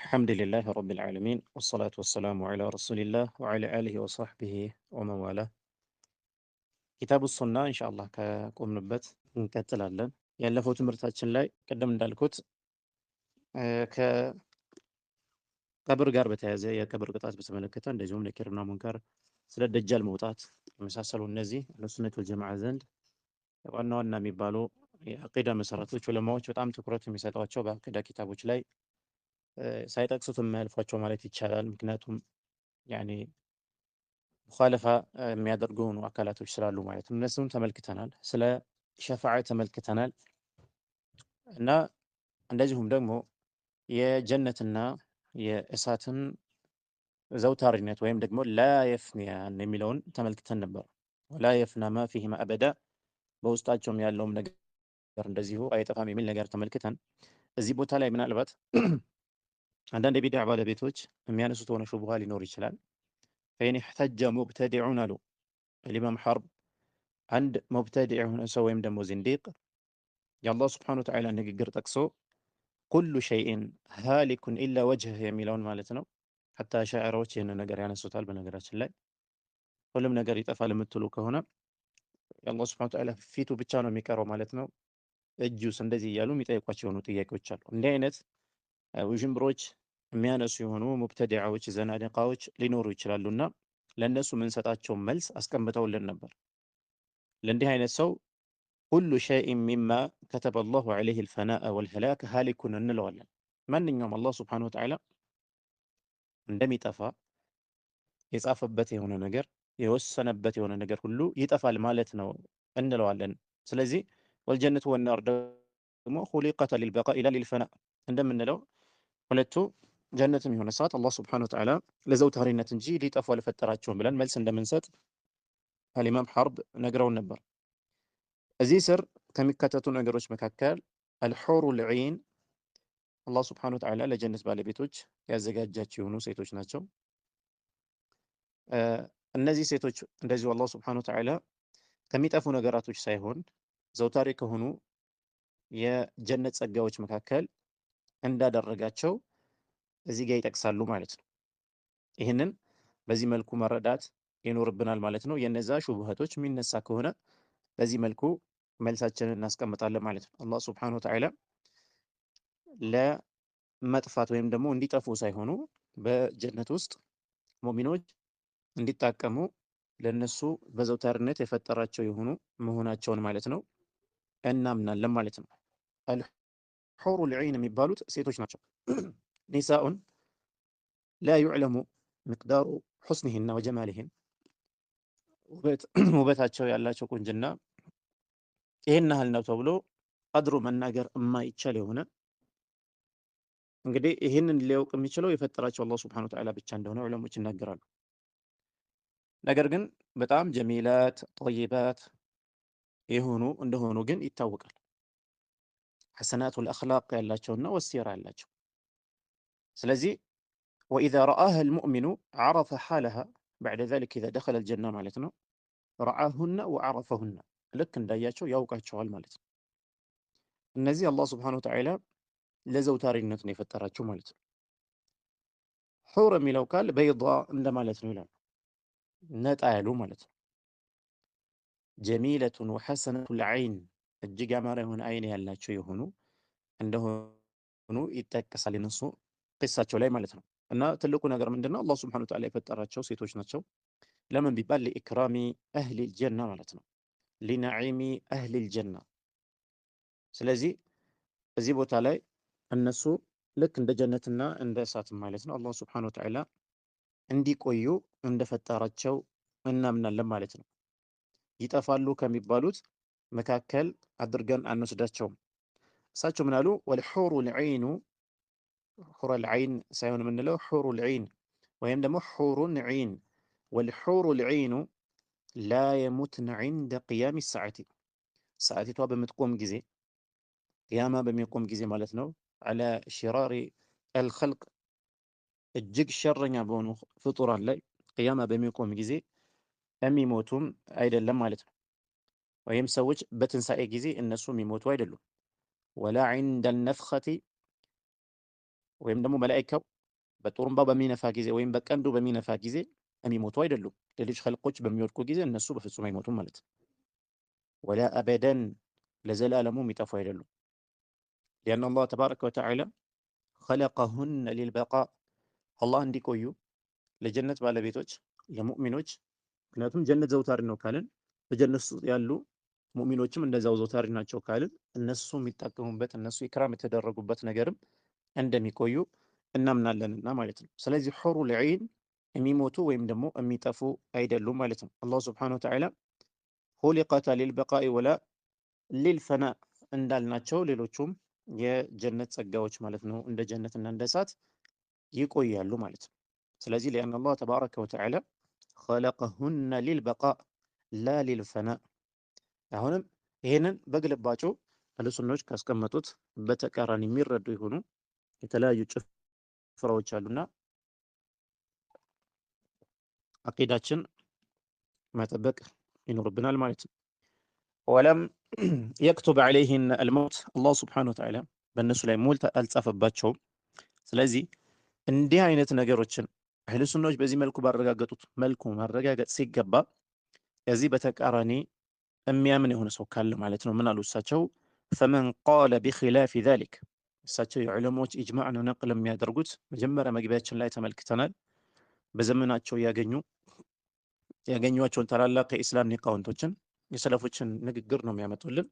الحمد لله رب العالمين والصلاة والسلام على رسول الله وعلى آله وصحبه ومن والاه كتاب السنة إن شاء الله كقوم نبت እንቀጥላለን ያለፈው ትምህርታችን ላይ ቀደም እንዳልኩት ከቀብር ጋር በተያያዘ የቀብር ቅጣት በተመለከተ እንደዚሁም ነኪርና ሙንከር ስለ ደጃል መውጣት የመሳሰሉ እነዚህ አህሉሱነት ወልጀማዓ ዘንድ ዋና ዋና የሚባሉ የአቂዳ መሰረቶች ዑለማዎች በጣም ትኩረት የሚሰጧቸው በአቂዳ ኪታቦች ላይ ሳይጠቅሱት የማያልፏቸው ማለት ይቻላል። ምክንያቱም ያኔ ሙኻለፋ የሚያደርጉ የሆኑ አካላቶች ስላሉ ማለት ነው። እነሱም ተመልክተናል። ስለ ሸፋዓ ተመልክተናል እና እንደዚሁም ደግሞ የጀነትና የእሳትን ዘውታሪነት ወይም ደግሞ ላ የፍኒያን የሚለውን ተመልክተን ነበር። ወላ የፍና ማ ፊሂማ አበዳ በውስጣቸውም ያለውም ነገር እንደዚሁ አይጠፋም የሚል ነገር ተመልክተን እዚህ ቦታ ላይ ምናልባት አንዳንድ የቢድዓ ባለቤቶች የሚያነሱት ሆነ ሹብሃ ሊኖር ይችላል። ፈኢን ኢሕተጀ ሙብተዲዑን አሉ الإمام حرب አንድ ሙብተዲዕ የሆነ ሰው ወይም ደግሞ ዝንዲቅ የአላህ ስብሓነ ወተዓላ ንግግር ጠቅሶ ኩሉ ሸይኢን ሃሊኩን ኢላ ወጅህ የሚለውን ማለት ነው። ሐታ ሻዕራዎች ይህን ነገር ያነሱታል። በነገራችን ላይ ሁሉም ነገር ይጠፋል የምትሉ ከሆነ የአላህ ስብሓነ ወተዓላ ፊቱ ብቻ ነው የሚቀረው ማለት ነው፣ እጁስ እንደዚህ እያሉ የሚጠይቋቸው የሆኑ ጥያቄዎች አሉ። እንዲህ አይነት ውዥንብሮች የሚያነሱ የሆኑ ሙብተዲዓዎች ዘናዲቃዎች ሊኖሩ ይችላሉና ለእነሱ የምንሰጣቸው መልስ አስቀምጠውልን ነበር። ለእንዲህ አይነት ሰው ኩሉ ሸይኢን ሚማ ከተበ አላሁ ዐለይሂ አልፈናአ ወልሀላክ ሃሊኩን እንለዋለን። ማንኛውም አላህ ስብሓነሁ ወተዓላ እንደሚጠፋ የጻፈበት የሆነ ነገር የወሰነበት የሆነ ነገር ሁሉ ይጠፋል ማለት ነው እንለዋለን። ስለዚህ ወልጀነቱ ወናር ደግሞ ኹሊቀተ ሊልበቃኢ ላ ሊልፈናእ እንደምንለው ሁለቱ ጀነትም የሆነ ሰዓት አላህ ስብሓነሁ ወተዓላ ለዘውታሪነት እንጂ ሊጠፉ አልፈጠራቸውም ብለን መልስ እንደምንሰጥ አልኢማም ሐርብ ነግረውን ነበር። እዚህ ስር ከሚካተቱ ነገሮች መካከል አልሑሩል ዒን አላህ ስብሓነሁ ወተዓላ ለጀነት ባለቤቶች ያዘጋጃቸው የሆኑ ሴቶች ናቸው። እነዚህ ሴቶች እንደዚሁ አላህ ስብሓነሁ ወተዓላ ከሚጠፉ ነገራቶች ሳይሆን ዘውታሪ ከሆኑ የጀነት ጸጋዎች መካከል እንዳደረጋቸው እዚህ ጋር ይጠቅሳሉ ማለት ነው። ይህንን በዚህ መልኩ መረዳት ይኖርብናል ማለት ነው። የነዛ ሹብሃቶች የሚነሳ ከሆነ በዚህ መልኩ መልሳችንን እናስቀምጣለን ማለት ነው። አላህ ስብሓነሁ ወተዓላ ለመጥፋት ወይም ደግሞ እንዲጠፉ ሳይሆኑ በጀነት ውስጥ ሙእሚኖች እንዲጣቀሙ ለነሱ በዘውታሪነት የፈጠራቸው የሆኑ መሆናቸውን ማለት ነው እናምናለን ማለት ነው። አልሑሩል ዒን የሚባሉት ሴቶች ናቸው። ኒሳኡን ላ ዩዕለሙ ሚቅዳሩ ሑስኒሂና ወጀማሊሂን ውበታቸው ያላቸው ቁንጅና ይህን ያህል ነው ተብሎ ቀድሩ መናገር የማይቻል የሆነ እንግዲህ ይህንን ሊያውቅ የሚችለው የፈጠራቸው አላህ ስብሓነሁ ወተዓላ ብቻ እንደሆነ ዑለሞች ይናገራሉ። ነገር ግን በጣም ጀሚላት ጠይባት የሆኑ እንደሆኑ ግን ይታወቃል። ሐሰናቱል አኽላቅ ያላቸውና ወሲራ ያላቸው። ስለዚህ ወኢዛ ረአሃ አልሙእሚኑ ዐረፈ ሓለሃ በዕደ ዛሊክ ኢዛ ደኸለ አልጀና ማለት ነው። ረአሁና ወዐረፈሁና ልክ እንዳያቸው ያውቃቸዋል ማለት ነው። እነዚህ አላህ ስብሓነሁ ወተዓላ ለዘውታሪነት ነው የፈጠራቸው ማለት ነው። ሑር የሚለው ቃል በይዷ እንደማለት ነው ይላሉ፣ ነጣ ያሉ ማለት ነው። ጀሚለቱን ወሐሰነቱል ዐይን እጅግ ያማረ የሆነ አይን ያላቸው የሆኑ እንደሆኑ ይጠቀሳል የነሱ ቂሳቸው ላይ ማለት ነው። እና ትልቁ ነገር ምንድነው? አላህ ስብሓነሁ ወተዓላ የፈጠራቸው ሴቶች ናቸው። ለምን ቢባል ሊኢክራሚ አህሊል ጀና ማለት ነው፣ ሊነዒሚ አህሊል ጀና። ስለዚህ እዚህ ቦታ ላይ እነሱ ልክ እንደ ጀነትና እንደ እሳት ማለት ነው አላህ ስብሓነሁ ወተዓላ እንዲቆዩ እንደፈጠራቸው እናምናለን ማለት ነው። ይጠፋሉ ከሚባሉት መካከል አድርገን አንወስዳቸውም። እሳቸው ምን አሉ? ወልሑሩል ዒኑ ሑረል ዐይን ሳይሆን የምንለው ሑሩል ዒን ወይም ደግሞ ሑሩን ዒን ወልሑሩል ዒኑ ላ የሙትነ ዒንደ ቅያሚ ሰዓቲ ሰዓቲቷ በምትቆም ጊዜ ቅያማ በሚቆም ጊዜ ማለት ነው ዐላ ሽራሪ አልኸልቅ እጅግ ሸረኛ በሆኑ ፍጡራን ላይ ቅያማ በሚቆም ጊዜ የሚሞቱም አይደለም ማለት ነው። ወይም ሰዎች በትንሣኤ ጊዜ እነሱ የሚሞቱ አይደሉም። ወላ ዒንደ ነፍኸቲ ወይም ደግሞ መላኢካው በጡሩምባ በሚነፋ ጊዜ ወይም በቀንዱ በሚነፋ ጊዜ የሚሞቱ አይደሉም። ሌሎች ኸልቆች በሚወድቁ ጊዜ እነሱ በፍጹም አይሞቱም ማለት ነው። ወላ አበደን ለዘላለሙ የሚጠፉ አይደሉም። ሊአን አላህ ተባረከ ወተዓላ ኸለቀሁነ ሊልበቃ አላህ እንዲቆዩ ለጀነት ባለቤቶች ለሙእሚኖች። ምክንያቱም ጀነት ዘውታሪ ነው ካልን በጀነት ውስጥ ያሉ ሙእሚኖችም እንደዛው ዘውታሪ ናቸው ካልን እነሱ የሚጠቀሙበት እነሱ ኢክራም የተደረጉበት ነገርም እንደሚቆዩ እናምናለንና ማለት ነው። ስለዚህ ሑሩል ዒን የሚሞቱ ወይም ደግሞ የሚጠፉ አይደሉም ማለት ነው። አላህ ሱብሓነሁ ወተዓላ ሁሊቀተ ሊልበቃኢ ወላ ሊልፈና እንዳልናቸው ሌሎቹም የጀነት ጸጋዎች ማለት ነው እንደ ጀነትና እንደ እሳት ይቆያሉ ማለት ነው። ስለዚህ ሊአን አላህ ተባረከ ወተዓላ ኸለቀሁነ ሊልበቃ ላ ሊልፈና። አሁንም ይህንን በግልባጩ አህለሱናዎች ካስቀመጡት በተቃራኒ የሚረዱ የሆኑ የተለያዩ ጭፍራዎች አሉና አቂዳችን መጠበቅ ይኖርብናል ማለት ነው። ወለም የክቱብ ዐለይሂን አልመውት አላህ ሱብሓነሁ ወተዓላ በእነሱ ላይ ሞት አልጻፈባቸውም። ስለዚህ እንዲህ አይነት ነገሮችን አህለሱናዎች በዚህ መልኩ ባረጋገጡት መልኩ ማረጋገጥ ሲገባ ከዚህ በተቃራኒ የሚያምን የሆነ ሰው ካለ ማለት ነው ምን አሉ እሳቸው? ፈመን ቃለ ቢኺላፊ ዛሊክ እሳቸው የዑለማዎች ኢጅማዕ ነው ነቅል የሚያደርጉት። መጀመሪያ መግቢያችን ላይ ተመልክተናል። በዘመናቸው ያገኟቸውን ታላላቅ የኢስላም ሊቃውንቶችን የሰለፎችን ንግግር ነው የሚያመጡልን።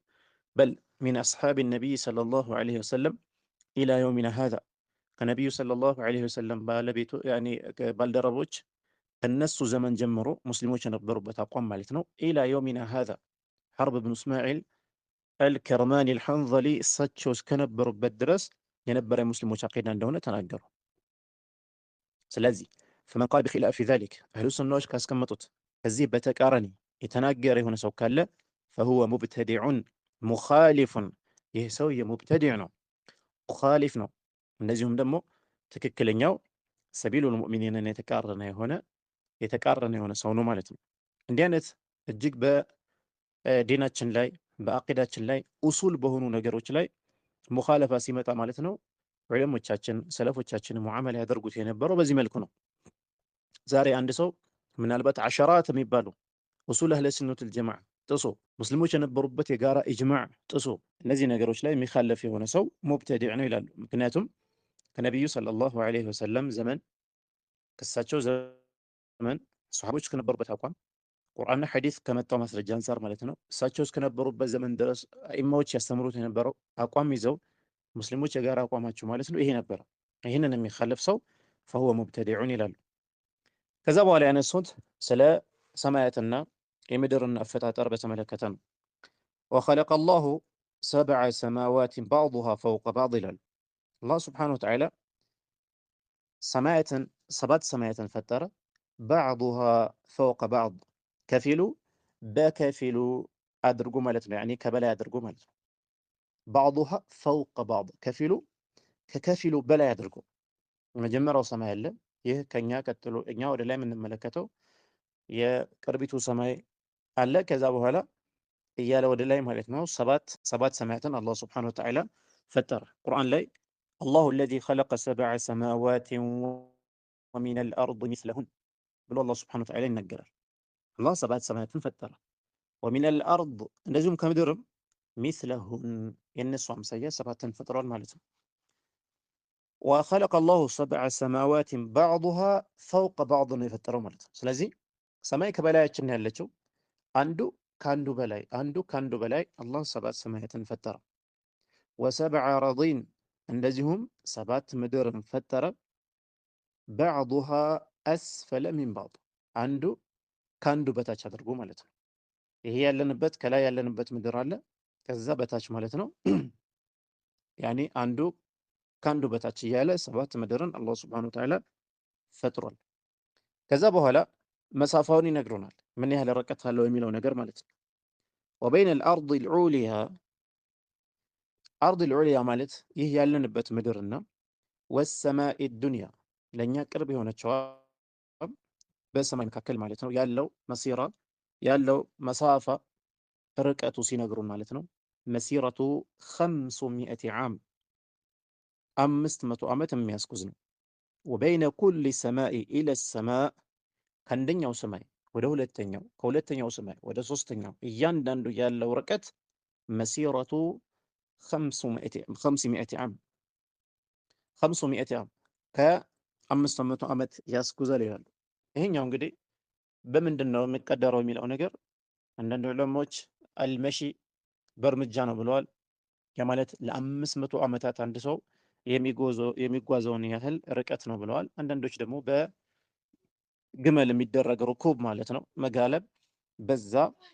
በል ሚን አስሓቢ ነቢይ ሰለላሁ ዐለይሂ ወሰለም ኢላ የውሚና ሃዛ ከነቢዩ ሰለላሁ ዐለይሂ ወሰለም ባልደረቦች ከነሱ ዘመን ጀምሮ ሙስሊሞች የነበሩበት አቋም ማለት ነው። ኢላ የውሚና ሃዛ ሐርብ ብኑ እስማዒል አልከርማኒ አልሐንዘሊ እሳቸው እስከነበሩበት ድረስ የነበረ የሙስሊሞች አቂዳ እንደሆነ ተናገሩ። ስለዚህ ፈመን ቃለ ቢኺላፊ ዛሊክ አህሉ ሱናዎች ካስቀመጡት ከዚህ በተቃራኒ የተናገረ የሆነ ሰው ካለ ፈሁወ ሙብተዲዑን ሙኻሊፉን፣ ይህ ሰው የሙብተዲዕ ነው፣ ሙኻሊፍ ነው። እንደዚሁም ደግሞ ትክክለኛው ሰቢሉል ሙእሚኒንን የተቃረነ የሆነ ሰው ነው ማለት ነው። እንዲህ አይነት እጅግ በዲናችን ላይ በአቂዳችን ላይ ኡሱል በሆኑ ነገሮች ላይ ሙኻለፋ ሲመጣ ማለት ነው ዑለሞቻችን ሰለፎቻችን ሙዓመላ ያደርጉት የነበረው በዚህ መልኩ ነው። ዛሬ አንድ ሰው ምናልባት ዐሸራት የሚባሉ ኡሱል አህለ ሱነቱል ጀማዓ ጥሶ ሙስሊሞች የነበሩበት የጋራ ኢጅማዕ ጥሶ እነዚህ ነገሮች ላይ የሚኻለፍ የሆነ ሰው ሙብተዲዕ ነው ይላሉ። ምክንያቱም ከነቢዩ ሰለላሁ ዐለይሂ ወሰለም ዘመን ከእሳቸው ዘመን ሰሓቦች ከነበሩበት አቋም ቁርአንና ሐዲስ ከመጣው ማስረጃ አንጻር ማለት ነው እሳቸው እስከነበሩበት ዘመን ድረስ አኢማዎች ያስተምሩት የነበረው አቋም ይዘው ሙስሊሞች የጋራ አቋማቸው ማለት ነው ይሄ ነበረ። ይህንን የሚኻለፍ ሰው ፈሁወ ሙብተዲዑን ይላሉ። ከዛ በኋላ ያነሱት ስለ ሰማያትና የምድርን አፈጣጠር በተመለከተ ነው። ወኸለቀ አላሁ ሰብዐ ሰማዋትን ባዕዱሃ ፈውቀ ባዕድ ይላሉ። አላህ ሱብሓነሁ ወተዓላ ሰባት ሰማያትን ፈጠረ። ባዕዱሃ ፈውቀ ባዕድ ከፊሉ በከፊሉ አድርጎ ማለት ነው። ያኔ ከበላይ አድርጎ ማለት ነው። ባዕዱሃ ፈውቀ ባዕድ ከፊሉ ከከፊሉ በላይ አድርጎ የመጀመሪያው ሰማይ አለ። ይህ ከኛ ቀጥሎ እኛ ወደ ላይ የምንመለከተው የቅርቢቱ ሰማይ አለ። ከዛ በኋላ እያለ ወደ ላይ ማለት ነው ሰባት ሰማያትን አላህ ሱብሓነሁ ወተዓላ ፈጠረ። ቁርአን ላይ አላሁ አለዚ ኸለቀ ሰብዐ ሰማዋትን ወሚነል አርድ ሚስለሁን ብሎ አላህ ሱብሓነሁ ወተዓላ ይናገራል። አላህ ሰባት ሰማያትን ፈጠረ። ወሚነል አርድ እንደዚሁም ከምድርም ሚስለሁን የእነሱ አምሳያ ሰባትን ፈጥሯል ማለት ነው። ወኸለቀ አላሁ ሰብዐ ሰማዋትን ባዕዱሃ ፈውቀ ባዕድ ነው የፈጠረው ማለት ነው። ስለዚህ ሰማይ ከበላያችን ያለችው አንዱ ከአንዱ በላይ አላህ ሰባት ሰማያትን ፈጠረ። ወሰብዐ አረዲን እንደዚሁም ሰባት ምድርን ፈጠረ። ባዕዱሃ አስፈለ ሚን ባዕድ አንዱ ከአንዱ በታች አድርጎ ማለት ነው። ይሄ ያለንበት ከላይ ያለንበት ምድር አለ፣ ከዛ በታች ማለት ነው። ያኔ አንዱ ከአንዱ በታች እያለ ሰባት ምድርን አላህ ሱብሓነሁ ወተዓላ ፈጥሯል። ከዛ በኋላ መሳፋውን ይነግሩናል፣ ምን ያህል ርቀት አለው የሚለው ነገር ማለት ነው። ወበይነ አልአርድ ልዑሊያ አርድ ልዑሊያ ማለት ይህ ያለንበት ምድርና ወሰማኢ ዱንያ ለእኛ ቅርብ የሆነችዋ በሰማይ መካከል ማለት ነው ያለው መሲራ ያለው መሳፋ ርቀቱ ሲነግሩን ማለት ነው መሲረቱ 500 ዓም 500 ዓመት የሚያስጉዝ ነው። ወበይነ ኩሊ ሰማኢ ኢለ ሰማእ ከአንደኛው ሰማይ ወደ ሁለተኛው ከሁለተኛው ሰማይ ወደ ሶስተኛው እያንዳንዱ ያለው ርቀት መሲረቱ ኸምስ ሚእቲ ዓም ከአምስት መቶ ዓመት ያስጉዛል ይላሉ። ይሄኛው እንግዲህ በምንድን ነው የሚቀደረው የሚለው ነገር አንዳንድ ዑለሞች አልመሺ በእርምጃ ነው ብለዋል። ያ ማለት ለአምስት መቶ ዓመታት አንድ ሰው የሚጓዘውን ያህል ርቀት ነው ብለዋል። አንዳንዶች ደግሞ በግመል የሚደረግ ርኩብ ማለት ነው መጋለብ፣ በዛ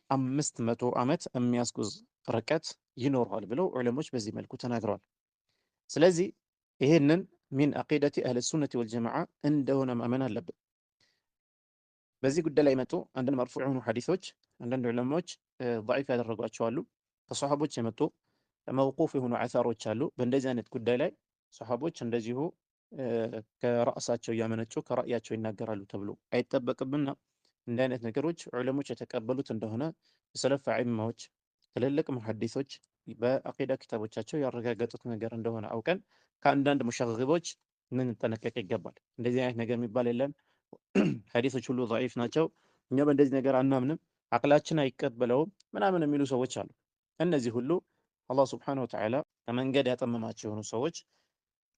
500 ዓመት የሚያስጉዝ ርቀት ይኖረዋል ብለው ዑለሞች በዚህ መልኩ ተናግረዋል። ስለዚህ ይሄንን ሚን አቂደቲ አህለ ሱነቲ ወልጀማዓ እንደሆነ ማመን አለብን። በዚህ ጉዳይ ላይ የመጡ አንዳንድ መርፉዕ የሆኑ ሐዲሶች አንዳንድ ዑለሞች ضعيف ያደረጓቸው አሉ። ከሰሃቦች የመጡ መውቁፍ የሆኑ አሳሮች አሉ። በእንደዚህ አይነት ጉዳይ ላይ ሰሃቦች እንደዚሁ ከራእሳቸው እያመነጩ ከራእያቸው ይናገራሉ ተብሎ አይጠበቅምና እንዲህ አይነት ነገሮች ዑለሞች የተቀበሉት እንደሆነ የሰለፍ አኢማዎች ትልልቅ ሙሐዲሶች በአቂዳ ኪታቦቻቸው ያረጋገጡት ነገር እንደሆነ አውቀን ከአንዳንድ ሙሸግቦች ልንጠነቀቅ ይገባል። እንደዚህ አይነት ነገር የሚባል የለም፣ ሐዲሶች ሁሉ ضعيف ናቸው፣ እኛ በእንደዚህ ነገር አናምንም፣ አቅላችን አይቀበለውም ምናምን የሚሉ ሰዎች አሉ። እነዚህ ሁሉ አላህ ሱብሓነሁ ወተዓላ ከመንገድ ያጠመማቸው የሆኑ ሰዎች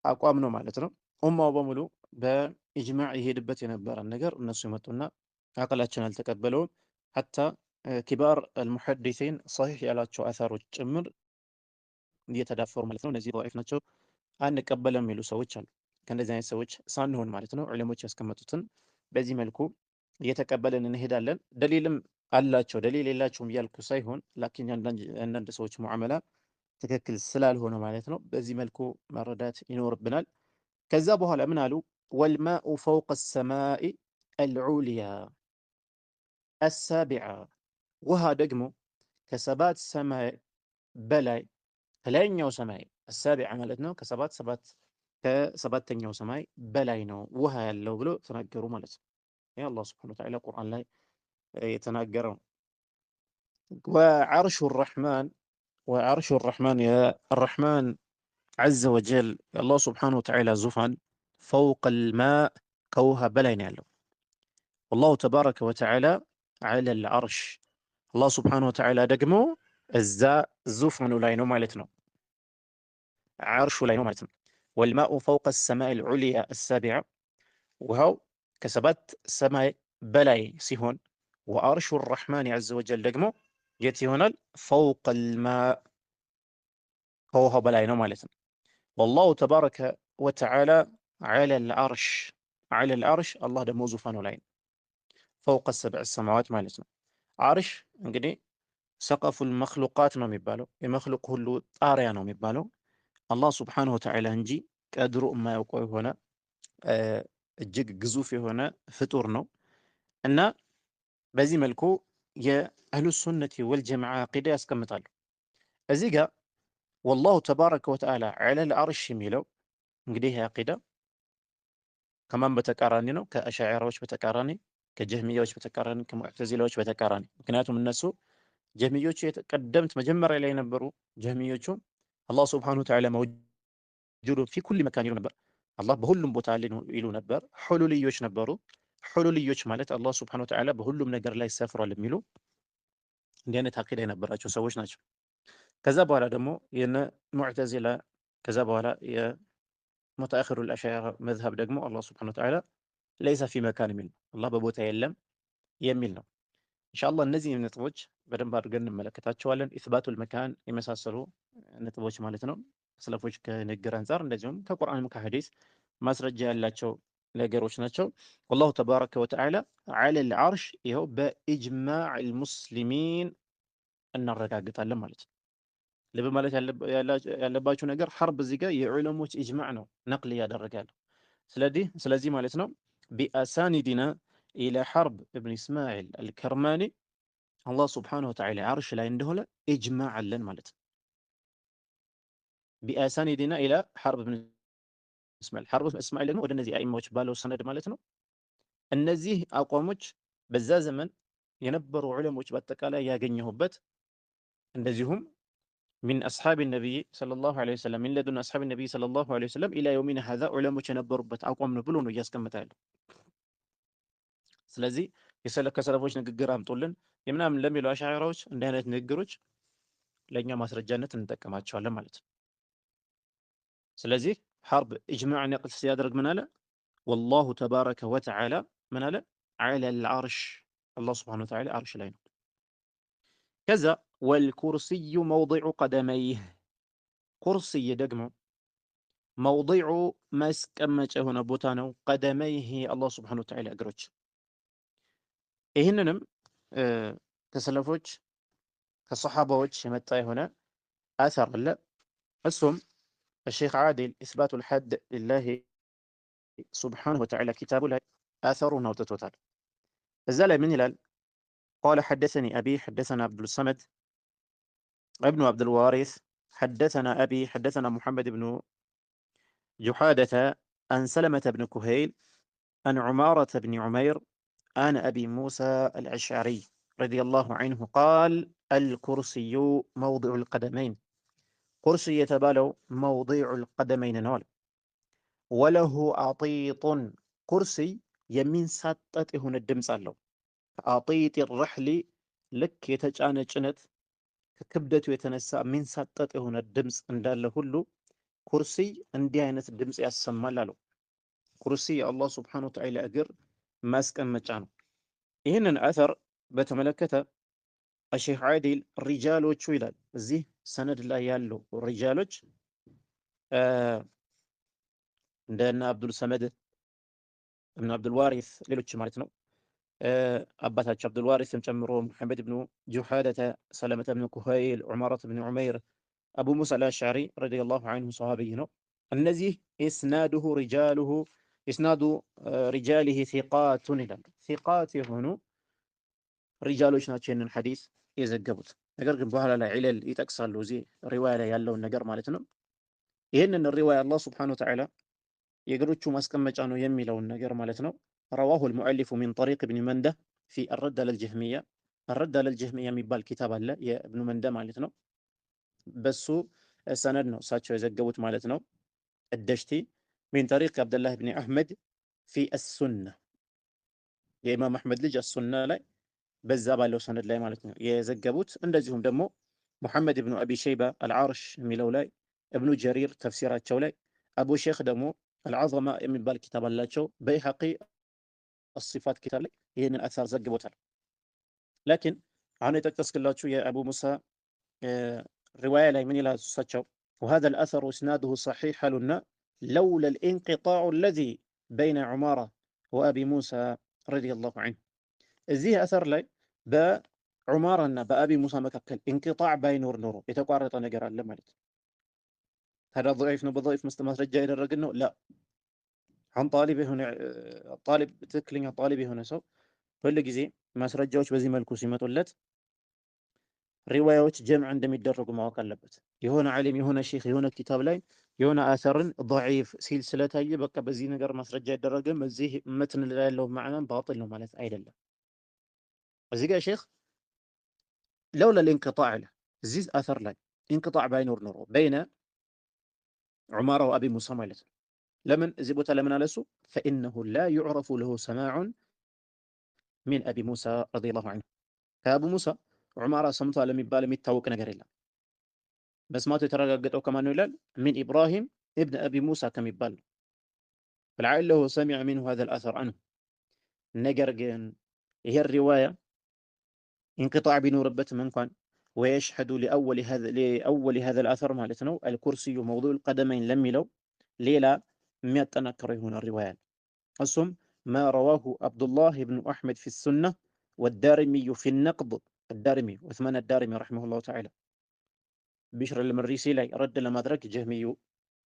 አቋም ነው ማለት ነው። ኡማው በሙሉ በኢጅማዕ ይሄድበት የነበረን ነገር እነሱ የመጡና አቅላችን አልተቀበለውም። ሐታ ኪባር አልሙሐዲሲን ሰሒህ ያላቸው አሳሮች ጭምር እየተዳፈሩ ማለት ነው። እነዚህ ضعيف ናቸው አንቀበለም የሚሉ ሰዎች አሉ። ከእንደዚህ አይነት ሰዎች ሳንሆን ማለት ነው ዑለሞች ያስቀመጡትን በዚህ መልኩ እየተቀበልን እንሄዳለን። ደሊልም አላቸው ደሊል የላቸውም እያልኩ ሳይሆን ላኪን አንዳንድ ሰዎች ሙዓመላ ትክክል ስላልሆነ ማለት ነው በዚህ መልኩ መረዳት ይኖርብናል። ከዛ በኋላ ምን አሉ? ወልማኡ ፈውቀ ሰማኢ አልዑልያ አሳቢዓ፣ ውሃ ደግሞ ከሰባት ሰማይ በላይ ከላይኛው ሰማይ አሳቢዓ ማለት ነው ከሰባተኛው ሰማይ በላይ ነው ውሃ ያለው ብሎ ተናገሩ ማለት ነው። ይህ አላህ ሱብሓነሁ ወተዓላ ቁርአን ላይ የተናገረው። ወዐርሹ ረሕማን የረሕማን ዐዘ ወጀል የአላህ ሱብሓነሁ ወተዓላ ዙፋን ፈውቀል ማእ ከውሃ በላይ ነው ያለው። ወላሁ ተባረከ ወተዓላ ዐለል ዐርሽ አላህ ሱብሓነሁ ወተዓላ ደግሞ እዛ ዙፋኑ ላይ ነው ማለት ነው፣ ዐርሹ ላይ ነው ማለት ነው። ወልማኡ ፈውቀ ሰማኢል ዑልያ አሳቢዓ ውሃው ከሰባት ሰማይ በላይ ሲሆን ወዐርሹ ረሕማን ዐዘ ወጀል ደግሞ የት ይሆናል? ፈውቀል ማእ ከውሃው በላይ ነው ማለት ነው። ወላሁ ተባረከ ወተዓላ ዐለል ዐርሽ አላህ ደግሞ ዙፋኑ ላይ ነው። ፈውቀ ሰብዕ ሰማዋት ማለት ነው። ዐርሽ እንግዲህ ሰቀፉል መክሉቃት ነው የሚባለው፣ የመክሉቅ ሁሉ ጣሪያ ነው የሚባለው አላህ ሱብሓነሁ ወተዓላ እንጂ ቀድሩ የማያውቀው የሆነ እጅግ ግዙፍ የሆነ ፍጡር ነው። እና በዚህ መልኩ የአህሉ ሱነቲ ወልጀማዓ አቂዳ ያስቀምጣሉ። እዚህ ጋር ወላሁ ተባረከ ወተዓላ ዐለል ዐርሽ የሚለው እንግዲህ አቂዳ ከማን በተቃራኒ ነው? ከአሻዕራዎች በተቃራኒ፣ ከጀህሚያዎች በተቃራኒ፣ ከሙዕተዚላዎች በተቃራኒ። ምክንያቱም እነሱ ጀህሚዮቹ ቀደምት መጀመሪያ ላይ የነበሩ ጀህሚዮቹ አላህ ሱብሓነሁ ወተዓላ መውጁዱን ፊ ኩሊ መካን ይሉ ነበር። አላህ በሁሉም ቦታ ይሉ ነበር። ሁሉልዮች ነበሩ። ሁሉልዮች ማለት አላህ ሱብሓነሁ ወተዓላ በሁሉም ነገር ላይ ሰፍሯል የሚሉ እንዲህ አይነት አቂዳ የነበራቸው ሰዎች ናቸው። ከዛ በኋላ ደግሞ የነ ሙዕተዚላ ከዛ በኋላ የሙተአኺሩል አሻዕራ መዝሀብ ደግሞ አላህ ሱብሓነሁ ወተዓላ ለይሰ ፊ መካን የሚል ነው፣ አላህ በቦታ የለም የሚል ነው። ኢንሻአላህ እነዚህ ነጥቦች በደንብ አድርገን እንመለከታቸዋለን። ኢስባቱል መካን የመሳሰሉ ነጥቦች ማለት ነው ሰለፎች ከንግግር አንጻር እንደዚሁም ከቁርአንም ከሐዲስ ማስረጃ ያላቸው ነገሮች ናቸው። ወላሁ ተባረከ ወተዓላ ዐለል ዐርሽ ይኸው በኢጅማዕል ሙስሊሚን እናረጋግጣለን ማለት ነው። ልብ ማለት ያለባችሁ ነገር ሐርብ እዚህ ጋር የዑለሞች ኢጅማዕ ነው ነቅል እያደረጋለሁ። ስለዚህ ማለት ነው ቢአሳኒዲና ኢላ ሐርብ እብን እስማዒል አልከርማኒ አላህ ሱብሓነሁ ወተዓላ ዐርሽ ላይ እንደሆነ ኢጅማዕ አለን ማለት ነው። ቢአሳኒዲና ኢላ ሐርብ እብን እስማዒል፣ ሐርብ እስማዒል ደግሞ ወደ እነዚህ አኢማዎች ባለው ሰነድ ማለት ነው። እነዚህ አቋሞች በዛ ዘመን የነበሩ ዑለሞች በአጠቃላይ ያገኘሁበት እንደዚሁም ሚን አስሓቢ ነቢይ ሰለላሁ ዐለይሂ ወሰለም ሚን ለዱን አስሓቢ ነቢይ ሰለላሁ ዐለይሂ ወሰለም ኢላ የውሚና ሀዛ ዑለሞች የነበሩበት አቋም ነው ብሎ ነው እያስቀመጠ ያለው። ስለዚህ ከሰለፎች ንግግር አምጡልን የምናምን ለሚሉ አሻዕራዎች እንዲህ አይነት ንግግሮች ለእኛ ማስረጃነት እንጠቀማቸዋለን ማለት ነው። ስለዚህ ሐርብ ኢጅማዕ ነቅል ሲያደርግ ምን አለ? ወላሁ ተባረከ ወተዓላ ምን አለ? ዐለል ዐርሽ አላህ ሱብሓነሁ ወተዓላ አርሽ ላይ ነው። ከዛ ወልኩርሲዩ መውዲዑ ቀደመይህ ኩርሲይ ደግሞ መውዲዑ ማስቀመጫ የሆነ ቦታ ነው። ቀደመይህ አላህ ሱብሓነሁ ወተዓላ እግሮች። ይህንንም ከሰለፎች ከሰሓባዎች የመጣ የሆነ አሰር አለ። እሱም الشيخ عادل إثبات الحد لله سبحانه وتعالى كتاب لا آثر نوتتوتال الزال من هلال قال حدثني أبي حدثنا عبد الصمد ابن عبد الوارث حدثنا أبي حدثنا محمد بن جحادة عن سلمة بن كهيل عن عمارة بن عمير عن أبي موسى الأشعري رضي الله عنه قال الكرسي موضع القدمين ኩርሲ የተባለው መውዲዑል ቀደመይን ነው አለ። ወለሁ አጢጡን ኩርሲ የሚንሳጠጥ የሆነ ድምፅ አለው። ከአጢጥ ረሕሊ ልክ የተጫነ ጭነት ከክብደቱ የተነሳ የሚንሳጠጥ የሆነ ድምፅ እንዳለ ሁሉ ኩርሲ እንዲህ አይነት ድምፅ ያሰማል አለው። ኩርሲ የአላህ ሱብሓነሁ ወተዓላ እግር ማስቀመጫ ነው። ይህንን አተር በተመለከተ الشيخ عادل ሪጃሎቹ ይላል እዚህ ሰነድ ላይ ያሉ ሪጃሎች እንደነ አብዱል ሰመድ እብን አብዱል ዋሪስ ሌሎች ማለት ነው። አባታቸው አብዱል ዋሪስን ጨምሮ ሙሐመድ ብኑ ጁሓደተ፣ ሰለመተ ብኑ ኩሀይል፣ ዑመረት ብኑ ዑመይር፣ አቡ ሙሳ አልአሽዓሪ ረዲየላሁ ዐንሁ ሰሃቢይ ነው። እነዚህ ኢስናዱሁ ሪጃሊሂ ሲቃቱን ይላሉ። ሲቃት የሆኑ ሪጃሎች ናቸው ይህንን ሐዲስ የዘገቡት። ነገር ግን በኋላ ላይ ዒለል ይጠቅሳሉ እዚህ ሪዋያ ላይ ያለውን ነገር ማለት ነው። ይህንን ሪዋያ አላህ ሱብሓነሁ ወተዓላ የእግሮቹ ማስቀመጫ ነው የሚለውን ነገር ማለት ነው ረዋሁ አልሙዐሊፉ ሚን ጠሪቅ ኢብን መንደ ፊ አረድ ዐለል ጀህሚያ። አረድ ዐለል ጀህሚያ የሚባል ኪታብ አለ የኢብኑ መንደ ማለት ነው። በሱ ሰነድ ነው እሳቸው የዘገቡት ማለት ነው። እደሽቲ ሚን ጠሪቅ አብደላህ ብን አሕመድ ፊ አሱና የኢማም አሕመድ ልጅ አሱና ላይ በዛ ባለው ሰነድ ላይ ማለት ነው የዘገቡት። እንደዚሁም ደግሞ ሙሐመድ ብኑ አቢ ሸይባ አልዓርሽ የሚለው ላይ፣ እብኑ ጀሪር ተፍሲራቸው ላይ፣ አቡ ሼክ ደግሞ አልዓዘማ የሚባል ኪታብ አላቸው። በይሐቂ አሲፋት ኪታብ ላይ ይህንን አሳር ዘግቦታል። ላኪን አሁን የጠቀስክላችሁ የአቡ ሙሳ ሪዋያ ላይ ምን ይላል እሳቸው? وهذا الأثر إسناده صحيح لنا لولا الانقطاع الذي بين عمارة وأبي موسى رضي الله عنه እዚህ አሰር ላይ በዑማራ እና በአቢ ሙሳ መካከል እንቅጣዕ ባይኖር ኖሮ የተቋረጠ ነገር አለ ማለት ነው። ታዲያ ضعيف ነው በضعيف ማስረጃ ያደረግን ነው ላ አሁን ጣሊብ ትክክለኛ ጣሊብ የሆነ ሰው ሁል ጊዜ ማስረጃዎች በዚህ መልኩ ሲመጡለት ሪዋያዎች ጀምዕ እንደሚደረጉ ማወቅ አለበት። የሆነ ዓሊም የሆነ ሼክ የሆነ ኪታብ ላይ የሆነ አሰርን ضعيف ሲል ስለታየ በቃ በዚህ ነገር ማስረጃ አይደረግም እዚህ መትን ላይ ያለው ማዕናም ባጢል ነው ማለት አይደለም። እዚህ ጋር ሼክ ለውላ ልንቅጣዕ አለ እዚህ አሰር ላይ እንቅጣዕ ባይኖር ኖሮ በይነ ዑማራ ወአቢ ሙሳ ማለት ነው። ለምን እዚህ ቦታ ለምን አለሱ? ፈኢነሁ ላ ዩዕረፉ ለሁ ሰማዑን ሚን አቢ ሙሳ ረዲየላሁ ዐንሁ ከአቡ ሙሳ ዑማራ ሰምቷል የሚባል የሚታወቅ ነገር የለም። መስማቱ የተረጋገጠው ከማን ነው ይላል? ሚን ኢብራሂም ኢብን አቢ ሙሳ ከሚባል ነው። ፈለዐለሁ ሰሚዐ ሚንሁ ሃዛል አሰር አንሁ። ነገር ግን ይሄ ሪዋያ እንቅጣዕ ቢኖርበትም እንኳን ወየሽሐዱ ሊአወሊ ሃዛል አሰር ማለት ነው አልኩርሲዩ መውዱዑል ቀደመይን ለሚለው ሌላ የሚያጠናክረው የሆነ ሪዋያ ነው። እሱም ማ ረዋሁ አብዱላህ ብኑ አሕመድ ፊ ሱና ወዳሪሚዩ ፊ ነቅድ አዳሪሚ ዑስማን አዳሪሚ ረሒመሁላሁ ተዓላ ቢሽር አልመሪሲ ላይ ረድ ለማድረግ ጀህሚዩ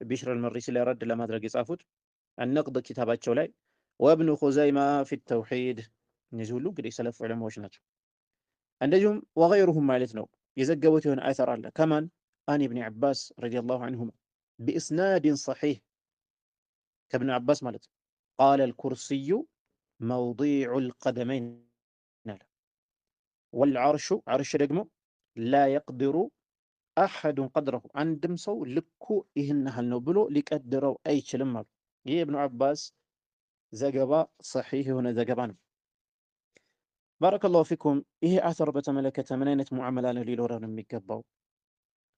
ቢሽር አልመሪሲ ላይ ረድ ለማድረግ የጻፉት አነቅድ ኪታባቸው ላይ ወብኑ ኹዘይማ ፊ ተውሒድ። እነዚህ ሁሉ እንግዲህ ሰለፍ ዑለማዎች ናቸው። እንደዚሁም ወገይሩሁም ማለት ነው የዘገቡት የሆነ አሰር አለ ከማን አን ኢብኒ ዓባስ ረዲየላሁ ዐንሁማ ቢእስናድን ሰሒህ ከብን ዓባስ ማለት ነው ቃለ አልኩርሲዩ መውዲዑል ቀደመይን አለ ወልዓርሹ ዓርሽ ደግሞ ላ የቅድሩ አሐዱን ቀድረሁ አንድም ሰው ልኩ ይህን ያህል ነው ብሎ ሊቀድረው አይችልም አሉ። ይህ ኢብኑ አባስ ዘገባ ሰሒህ የሆነ ዘገባ ነው። ባረከላሁ ፊኩም። ይሄ አተር በተመለከተ ምን አይነት ሙዓመላ ነው ሊኖረን የሚገባው?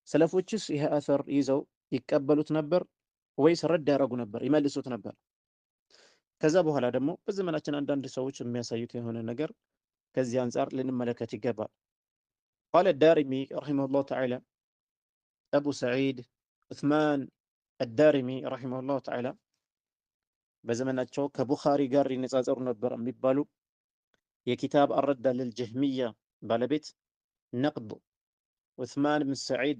ሰለፎችስ ይሄ አተር ይዘው ይቀበሉት ነበር ወይስ ረድ ያደረጉ ነበር፣ ይመልሱት ነበር? ከዛ በኋላ ደግሞ በዘመናችን አንዳንድ ሰዎች የሚያሳዩት የሆነ ነገር ከዚህ አንጻር ልንመለከት ይገባል። ቃለ ዳሪሚ ረሒመሁላሁ ተዓላ አቡ ሰዒድ ዑስማን አዳሪሚ ረሒመሁላሁ ተዓላ በዘመናቸው ከቡኻሪ ጋር ይነጻጸሩ ነበር የሚባሉ የኪታብ አረዳ ልልጀህሚያ ባለቤት ነቅድ ዑስማን ብን ሰዒድ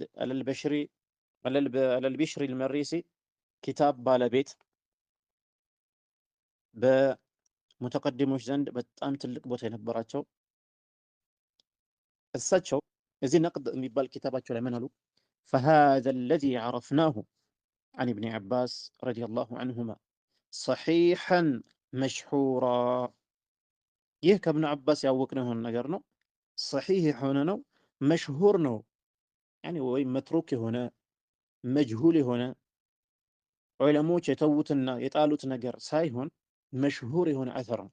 አለልቢሽሪ ልመሪሲ ኪታብ ባለቤት በሙተቀዲሞች ዘንድ በጣም ትልቅ ቦታ የነበራቸው እሳቸው እዚህ ነቅድ የሚባል ኪታባቸው ላይ ምን አሉ? ፈሃዘ አለዚ ዐረፍናሁ ዐን ኢብኒ ዐባስ ረዲየላሁ ዐንሁማ ሰሒሐን መሽሑራ። ይህ ከእብኑ ዐባስ ያወቅነው የሆነ ነገር ነው። ሰሒህ የሆነ ነው፣ መሽሁር ነው። ወይም መትሩክ የሆነ መጅሁል የሆነ ዑለሞች የተዉትና የጣሉት ነገር ሳይሆን መሽሁር የሆነ አተር ነው።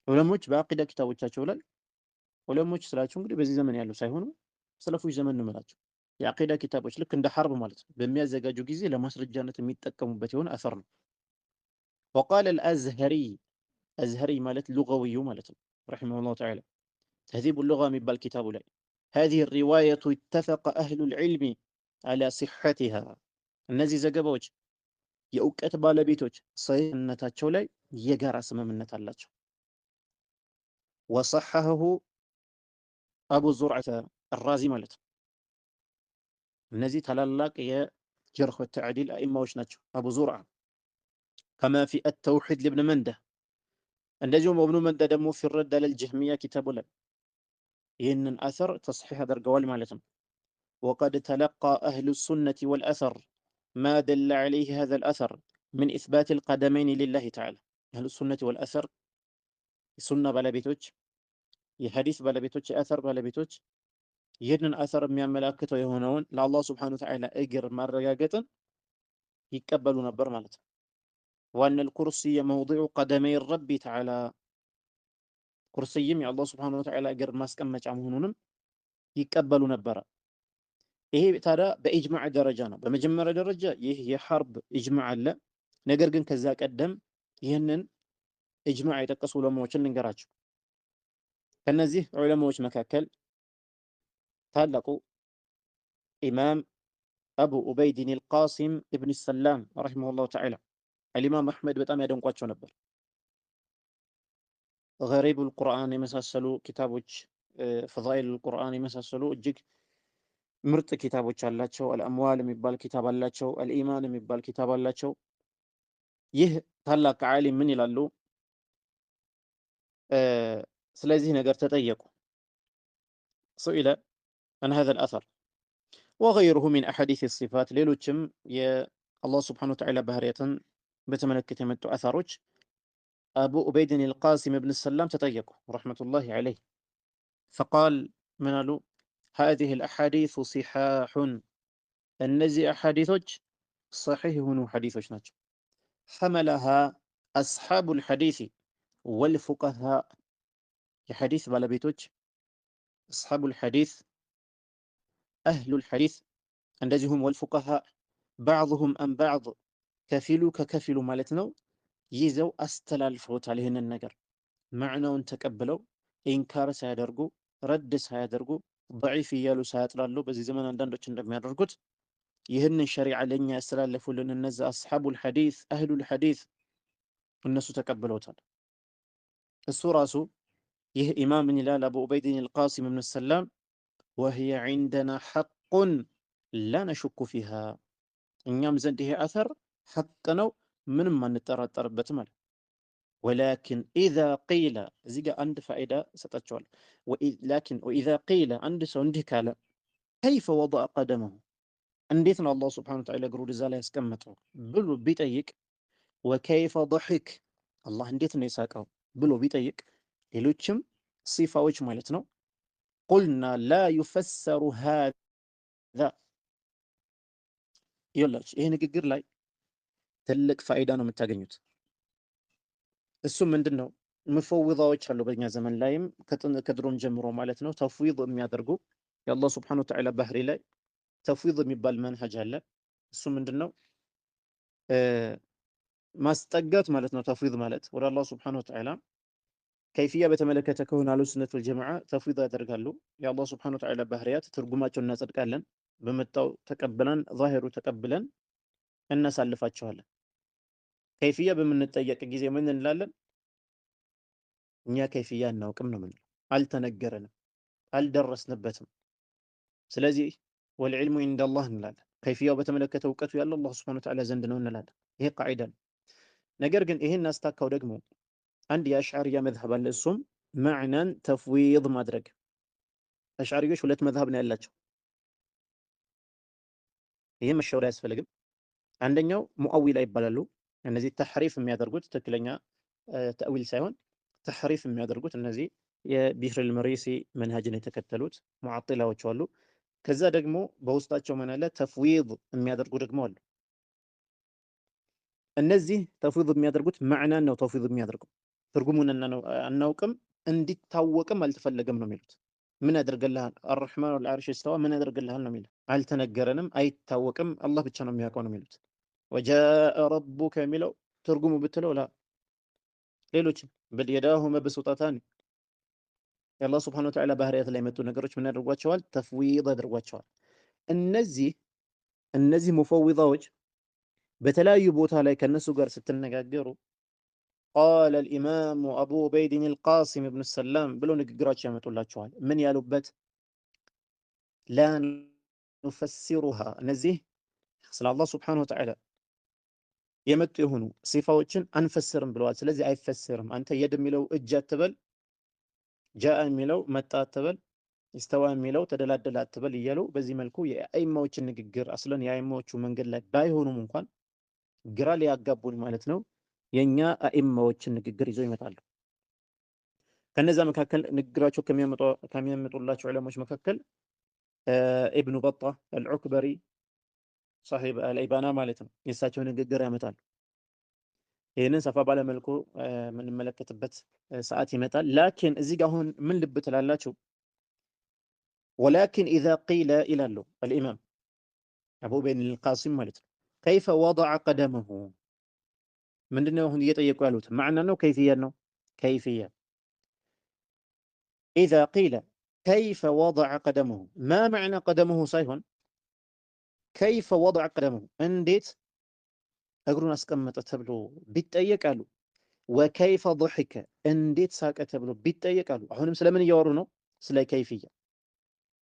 ዑለሞች በአቂዳ ኪታቦቻቸው ላይ ዑለሞች ስላቸው እንግዲህ በዚህ ዘመን ያሉ ሳይሆኑ ሰለፎች ዘመን ነው የምላቸው። የአቂዳ ኪታቦች ልክ እንደ ሐርብ ማለት ነው በሚያዘጋጁ ጊዜ ለማስረጃነት የሚጠቀሙበት የሆነ አተር ነው። ወቃለ አልአዝሀሪ አዝሀሪ ማለት ሉጋዊዩ ማለት ነው ረሒመሁላሁ ተዓላ ተህዚቡ ሉጋ የሚባል ኪታቡ ላይ هذه الرواية اتفق أهل العلم على صحتها እነዚህ ዘገባዎች የእውቀት ባለቤቶች ሰሒህነታቸው ላይ የጋራ ስምምነት አላቸው። ወሰሐሁ አቡ ዙርዓተ አራዚ ማለት ነው። እነዚህ ታላላቅ የጀርህ ወተዕዲል አኢማዎች ናቸው። አቡ ዙርዓ ከማ ፊ አተውሒድ ልብን መንደ እንደዚሁም እብኑ መንደ ደግሞ ፊ ረድ ዐለል ጀህሚያ ኪታቡ ላይ ይህንን አሰር ተስሒህ አድርገዋል ማለት ነው። ወቀድ ተለቃ አህሉ ሱነቲ ወልአሰር ማ ደለ ዐለይህ ሃዛል አሰር ምን ኢስባት አልቀደመይን ሊላሂ ተዓላ። አህሉ ሱነቲ ወልአሰር የሱና ባለቤቶች፣ የሐዲስ ባለቤቶች፣ የአሰር ባለቤቶች ይህንን አሰር የሚያመላክተው የሆነውን ለአላህ ስብሓነሁ ወተዓላ እግር ማረጋገጥን ይቀበሉ ነበር ማለት ነው። ዋነል ኩርሲየ መውዲዑ ቀደመይ ረቢ ተዓላ ኩርስይም የአላህ ስብሓነሁ ወተዓላ እግር ማስቀመጫ መሆኑንም ይቀበሉ ነበረ። ይሄ ታዲያ በኢጅማዕ ደረጃ ነው። በመጀመሪያ ደረጃ ይህ የሐርብ ኢጅማዕ አለ። ነገር ግን ከዛ ቀደም ይህንን ኢጅማዕ የጠቀሱ ዑለማዎችን ልንገራቸው። ከነዚህ ዑለማዎች መካከል ታላቁ ኢማም አቡ ዑበይድን አልቃሲም ኢብን ሰላም ረሒመሁላሁ ተዓላ አልኢማም አሕመድ በጣም ያደንቋቸው ነበር። ገሪቡል ቁርአን የመሳሰሉ ኪታቦች፣ ፈዳኢሉል ቁርአን የመሳሰሉ እጅግ ምርጥ ኪታቦች አላቸው። አልአምዋል የሚባል ኪታብ አላቸው። አልኢማን የሚባል ኪታብ አላቸው። ይህ ታላቅ ዓሊም ምን ይላሉ? ስለዚህ ነገር ተጠየቁ። ሱኢለ አን ሃዛል አሰር ወገይሩሁ ሚን አሐዲስ ሲፋት ሌሎችም የአላህ ስብሓነሁ ወተዓላ ባህሪያትን በተመለከተ የመጡ አሰሮች አቡ ዑበይድን አልቃሲም ኢብን ሰላም ተጠየቁ ረሕመቱላሂ ዐለይህ። ፈቃል ምን አሉ? ሃዚሂ አልአሓዲሱ ሲሓሑን እነዚህ አሓዲሶች ሰሒህ የሆኑ ሐዲሶች ናቸው። ሐመለሃ አስሓቡል ሐዲስ ወልፉቀሃ የሐዲስ ባለቤቶች አስሓቡል ሐዲስ አህሉል ሐዲስ እንደዚሁም ወልፉቀሃ ባዕዱሁም አን ባዕድ ከፊሉ ከከፊሉ ማለት ነው ይዘው አስተላልፈውታል። ይህንን ነገር ማዕናውን ተቀብለው ኢንካር ሳያደርጉ ረድ ሳያደርጉ ደዒፍ እያሉ ሳያጥላሉ በዚህ ዘመን አንዳንዶች እንደሚያደርጉት ይህንን ሸሪዓ ለእኛ ያስተላለፉልን እነዚህ አስሓቡል ሐዲስ አህሉል ሐዲስ እነሱ ተቀብለውታል። እሱ ራሱ ይህ ኢማም ምን ይላል? አቡ ዑበይድን አልቃሲም ኢብን ሰላም ወህየ ዒንደና ሐቁን ላ ነሹኩ ፊሃ እኛም ዘንድ ይሄ አተር ሐቅ ነው ምንም አንጠራጠርበትም አለ። ወላኪን ኢዛ ቂለ እዚህ ጋር አንድ ፋኢዳ እሰጣቸዋለሁ። ላኪን ወኢዛ ቂለ አንድ ሰው እንዲህ ካለ ከይፈ ወضዐ ቀደመሁ እንዴት ነው አላህ ስብሓነሁ ወተዓላ እግሩን እዛ ላይ ያስቀመጠው ብሎ ቢጠይቅ፣ ወከይፈ ضحክ አላህ እንዴት ነው የሳቀው ብሎ ቢጠይቅ፣ ሌሎችም ሲፋዎች ማለት ነው ቁልና ላ ዩፈሰሩ ሃዛ ይኸውላችሁ ይሄ ንግግር ላይ ትልቅ ፋይዳ ነው የምታገኙት። እሱም ምንድን ነው? ሙፈውዛዎች አሉ በእኛ ዘመን ላይም ከድሮም ጀምሮ ማለት ነው ተፍዊድ የሚያደርጉ የአላህ ስብሐነሁ ወተዓላ ባህሪ ላይ ተፍዊድ የሚባል መንሀጅ አለ። እሱ ምንድን ነው? ማስጠጋት ማለት ነው። ተፍዊድ ማለት ወደ አላህ ስብሐነሁ ወተዓላ ከይፍያ በተመለከተ ከሆነ አህሉ ሱነት ወል ጀማዓ ተፍዊድ ያደርጋሉ። የአላህ ስብሐነሁ ወተዓላ ባህሪያት ትርጉማቸውን እናጸድቃለን። በመጣው ተቀብለን ዛሂሩ ተቀብለን እናሳልፋቸዋለን። ከይፍያ በምንጠየቅ ጊዜ ምን እንላለን? እኛ ከይፍያ አናውቅም ነው የምንለው። አልተነገረንም፣ አልደረስንበትም። ስለዚህ ወልዕልሙ ዒንደላህ እንላለን። ከይፍያው በተመለከተ እውቀቱ ያለው አላህ ሱብሓነሁ ወተዓላ ዘንድ ነው እንላለን። ይሄ ቃዒዳ ነው። ነገር ግን ይሄን አስታካው ደግሞ አንድ የአሽዓሪያ መዝሀብ አለ። እሱም መዕናን ተፍዊድ ማድረግ። አሽዓሪዎች ሁለት መዝሀብ ነው ያላቸው። ይሄ መሸወድ አያስፈልግም። አንደኛው ሙአዊላ ይባላሉ። እነዚህ ተሕሪፍ የሚያደርጉት ትክክለኛ ተእዊል ሳይሆን ተሕሪፍ የሚያደርጉት እነዚህ የቢህር መሪሲ መንሃጅን የተከተሉት ሙዓጢላዎች አሉ። ከዛ ደግሞ በውስጣቸው ምን አለ? ተፍዊድ የሚያደርጉ ደግሞ አሉ። እነዚህ ተፍዊድ የሚያደርጉት መዕናን ነው። ተፍዊድ የሚያደርጉ ትርጉሙን አናውቅም እንዲታወቅም አልተፈለገም ነው የሚሉት። ምን ያደርግልሃል? አርሕማኑ ዐለል ዐርሽ እስተዋ ምን ያደርግልሃል ነው የሚለው። አልተነገረንም፣ አይታወቅም፣ አላህ ብቻ ነው የሚያውቀው ነው የሚሉት። ወጃአ ረቡከ የሚለው ትርጉሙ ብትለው ላ ሌሎችም በል የዳሁ መብሱጠታን የአላህ ስብሐነሁ ወተዓላ ባህሪያት ላይ የመጡ ነገሮች ምን ያደርጓቸዋል? ተፍዊድ ያደርጓቸዋል። እነዚህ ሙፈዊዛዎች በተለያዩ ቦታ ላይ ከነሱ ጋር ስትነጋገሩ ቃለ አልኢማሙ አቡ ዑበይድን አልቃሲም ብኑ ሰላም ብሎ ንግግራቸው ያመጡላቸዋል። ምን ያሉበት? ላ ኑፈሲሩሃ እነዚህ ስለ አላህ ስብሐነሁ ወተዓላ የመጡ የሆኑ ሲፋዎችን አንፈስርም ብለዋል። ስለዚህ አይፈስርም። አንተ የድ የሚለው እጅ አትበል፣ ጃአ የሚለው መጣ አትበል፣ ኢስተዋ የሚለው ተደላደለ አትበል እያሉ በዚህ መልኩ የአይማዎችን ንግግር አስለን የአይማዎቹ መንገድ ላይ ባይሆኑም እንኳን ግራ ሊያጋቡን ማለት ነው የኛ አኢማዎችን ንግግር ይዘው ይመጣሉ። ከነዛ መካከል ንግግራቸው ከሚያመጡላቸው ዑለሞች መካከል ኢብኑ በጣ አልዑክበሪ ሳሂብ አልኢባና ማለት ነው የእሳቸው ንግግር ያመጣሉ። ይህንን ሰፋ ባለመልኩ የምንመለከትበት ሰዓት ይመጣል። ላኪን እዚህ ጋር አሁን ምን ልብ ትላላችሁ? ወላኪን ኢዛ ቂለ ይላሉ አልኢማም አቡ ዑበይድ አልቃሲም ማለት ነው ከይፈ ወضዐ ቀደመሁ ምንድነው አሁን እየጠየቁ ያሉት? ማዕና ነው ከይፍያ ነው? ከይፍያ ኢዛ ቂለ ከይፈ ወضዐ ቀደመሁ ማ መዕና ቀደመሁ ሳይሆን ከይፈ ወضዐ ቀደመሁ እንዴት እግሩን አስቀመጠ ተብሎ ቢጠየቃሉ። ወከይፈ ضحከ እንዴት ሳቀ ተብሎ ቢጠየቃሉ። አሁንም ስለምን እያወሩ ነው? ስለ ከይፍያ።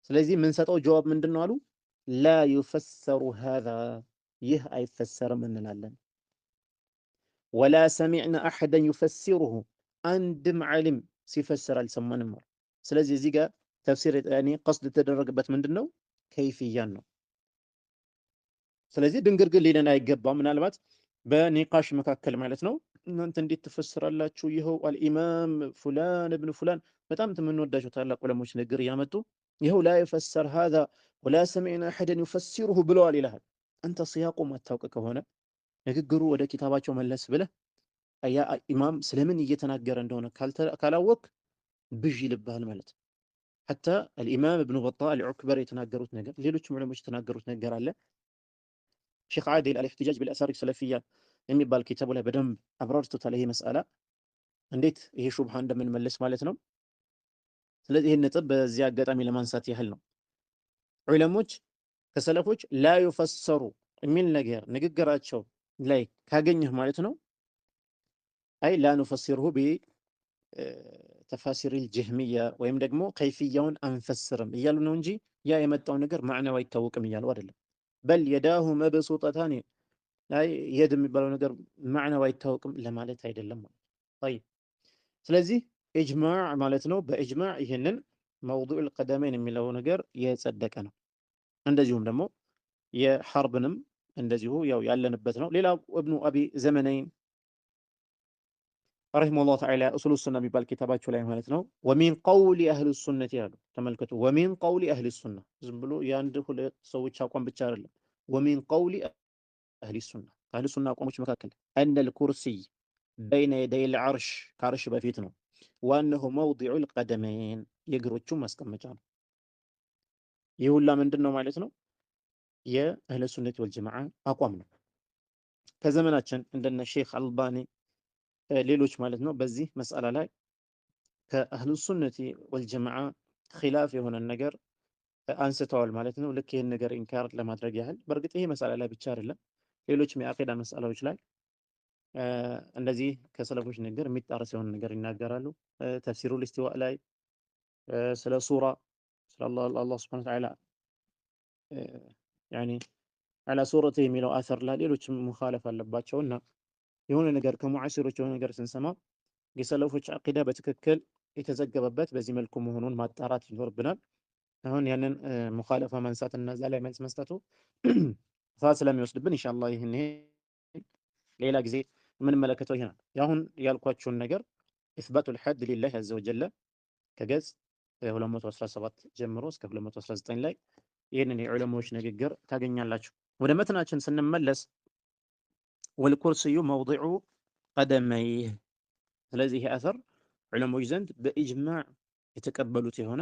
ስለዚህ የምንሰጠው ጀዋብ ምንድን ነው አሉ? ላ ዩፈሰሩ ሃዛ ይህ አይፈሰርም እንላለን። ወላ ሰሚዕና አሐደን ዩፈሲሩሁ አንድም ዓሊም ሲፈስር አልሰማንም አሉ። ስለዚህ እዚህ ጋር ተፍሲር ቀስድ የተደረገበት ምንድን ነው? ከይፍያን ነው። ስለዚህ ድንግርግር ሊለን አይገባም። ምናልባት በኒቃሽ መካከል ማለት ነው እናንተ እንዴት ትፈስራላችሁ? ይኸው አልኢማም ፉላን እብን ፉላን በጣም የምንወዳቸው ታላቅ ዑለሞች ንግግር እያመጡ ይኸው ላ የፈሰር ሃዛ ወላ ሰሚዕና አሐደን ዩፈሲሩሁ ብለዋል ይልሃል። አንተ ሲያቁ ማታውቅ ከሆነ ንግግሩ ወደ ኪታባቸው መለስ ብለህ ያ ኢማም ስለምን እየተናገረ እንደሆነ ካላወቅ ብዥ ይልብሃል ማለት ነው። ሐታ አልኢማም እብኑ በጣ አልዑክበር የተናገሩት ነገር ሌሎችም ዑለሞች የተናገሩት ነገር አለ። ሼክ ዓዲል አልኢሕቲጃጅ ቢልአሳር ሰለፊያ የሚባል ኪታቡ ላይ በደንብ አብራርቶታል። ይሄ መስአላ እንዴት ይሄ ሹብሃ እንደምንመልስ ማለት ነው። ስለዚህ ይህን ነጥብ በዚህ አጋጣሚ ለማንሳት ያህል ነው። ዑለሞች ከሰለፎች ላ ዩፈሰሩ የሚል ነገር ንግግራቸው ላይ ካገኘህ ማለት ነው አይ ላ ኑፈሲሩሁ ቢተፋሲሪል ጀህሚያ ወይም ደግሞ ከይፍያውን አንፈስርም እያሉ ነው እንጂ ያ የመጣው ነገር ማዕናው አይታወቅም እያሉ አይደለም። በል የዳሁ መብሱጠታን አይ የድ የሚባለው ነገር ማዕናው አይታወቅም ለማለት አይደለም ማለት ነው። ስለዚህ ኢጅማዕ ማለት ነው። በኢጅማዕ ይህንን መውዱዕል ቀደመይን የሚለው ነገር የጸደቀ ነው። እንደዚሁም ደግሞ የሐርብንም እንደዚሁ ያው ያለንበት ነው። ሌላው እብኑ አቢ ዘመነይን ረሂመሁላህ ተዓላ ኡሱሉ ሱና የሚባል ኪታባቸው ላይ ማለት ነው። ወሚን ቀውሊ አህል ሱነት ያሉ ተመልከቱ። ወሚን ቀውሊ አህል ሱና ዝም ብሎ የአንድ ሁለት ሰዎች አቋም ብቻ አይደለም። ወሚን ቀውሊ አህል ሱና ከአህል ሱና አቋሞች መካከል አነል ኩርሲይ በይነ የደይ ልዓርሽ ከአርሽ በፊት ነው። ዋነሁ መውዲዑ ልቀደመይን የእግሮቹ ማስቀመጫ ነው። ይህ ሁላ ምንድን ነው ማለት ነው? የአህለ ሱነት ወልጀማዓ አቋም ነው። ከዘመናችን እንደነ ሼክ አልባኒ ሌሎች ማለት ነው በዚህ መስአላ ላይ ከአህሉ ሱነቲ ወልጀማዓ ኺላፍ የሆነን ነገር አንስተዋል ማለት ነው። ልክ ይህን ነገር ኢንካር ለማድረግ ያህል በእርግጥ ይሄ መስአላ ላይ ብቻ አይደለም፣ ሌሎችም የአቂዳ መስአላዎች ላይ እንደዚህ ከሰለፎች ንግግር የሚጣረስ የሆነ ነገር ይናገራሉ። ተፍሲሩል ኢስቲዋእ ላይ ስለ ሱራ ስለ አላህ ሱብሓነሁ ወተዓላ ያኒ አላ ሱረቲ የሚለው አሰር ላይ ሌሎችም ሙኻለፍ አለባቸውና የሆነ ነገር ከሙዓሲሮች የሆነ ነገር ስንሰማ የሰለፎች አቂዳ በትክክል የተዘገበበት በዚህ መልኩ መሆኑን ማጣራት ይኖርብናል። አሁን ያንን ሙኻለፋ ማንሳት እና እዛ ላይ መልስ መስጠቱ ሰዓት ስለሚወስድብን ኢንሻአላህ ይህን ሌላ ጊዜ የምንመለከተው ይሆናል። ያሁን ያልኳችሁን ነገር ኢስባቱል ሐድ ሊላህ አዘ ወጀለ ከገጽ 217 ጀምሮ እስከ 219 ላይ ይህንን የዑለማዎች ንግግር ታገኛላችሁ። ወደ መትናችን ስንመለስ ወልኩርሲዩ መውዲዑ ቀደመይህ። ስለዚህ ይህ አሰር ዑለሞች ዘንድ በኢጅማዕ የተቀበሉት የሆነ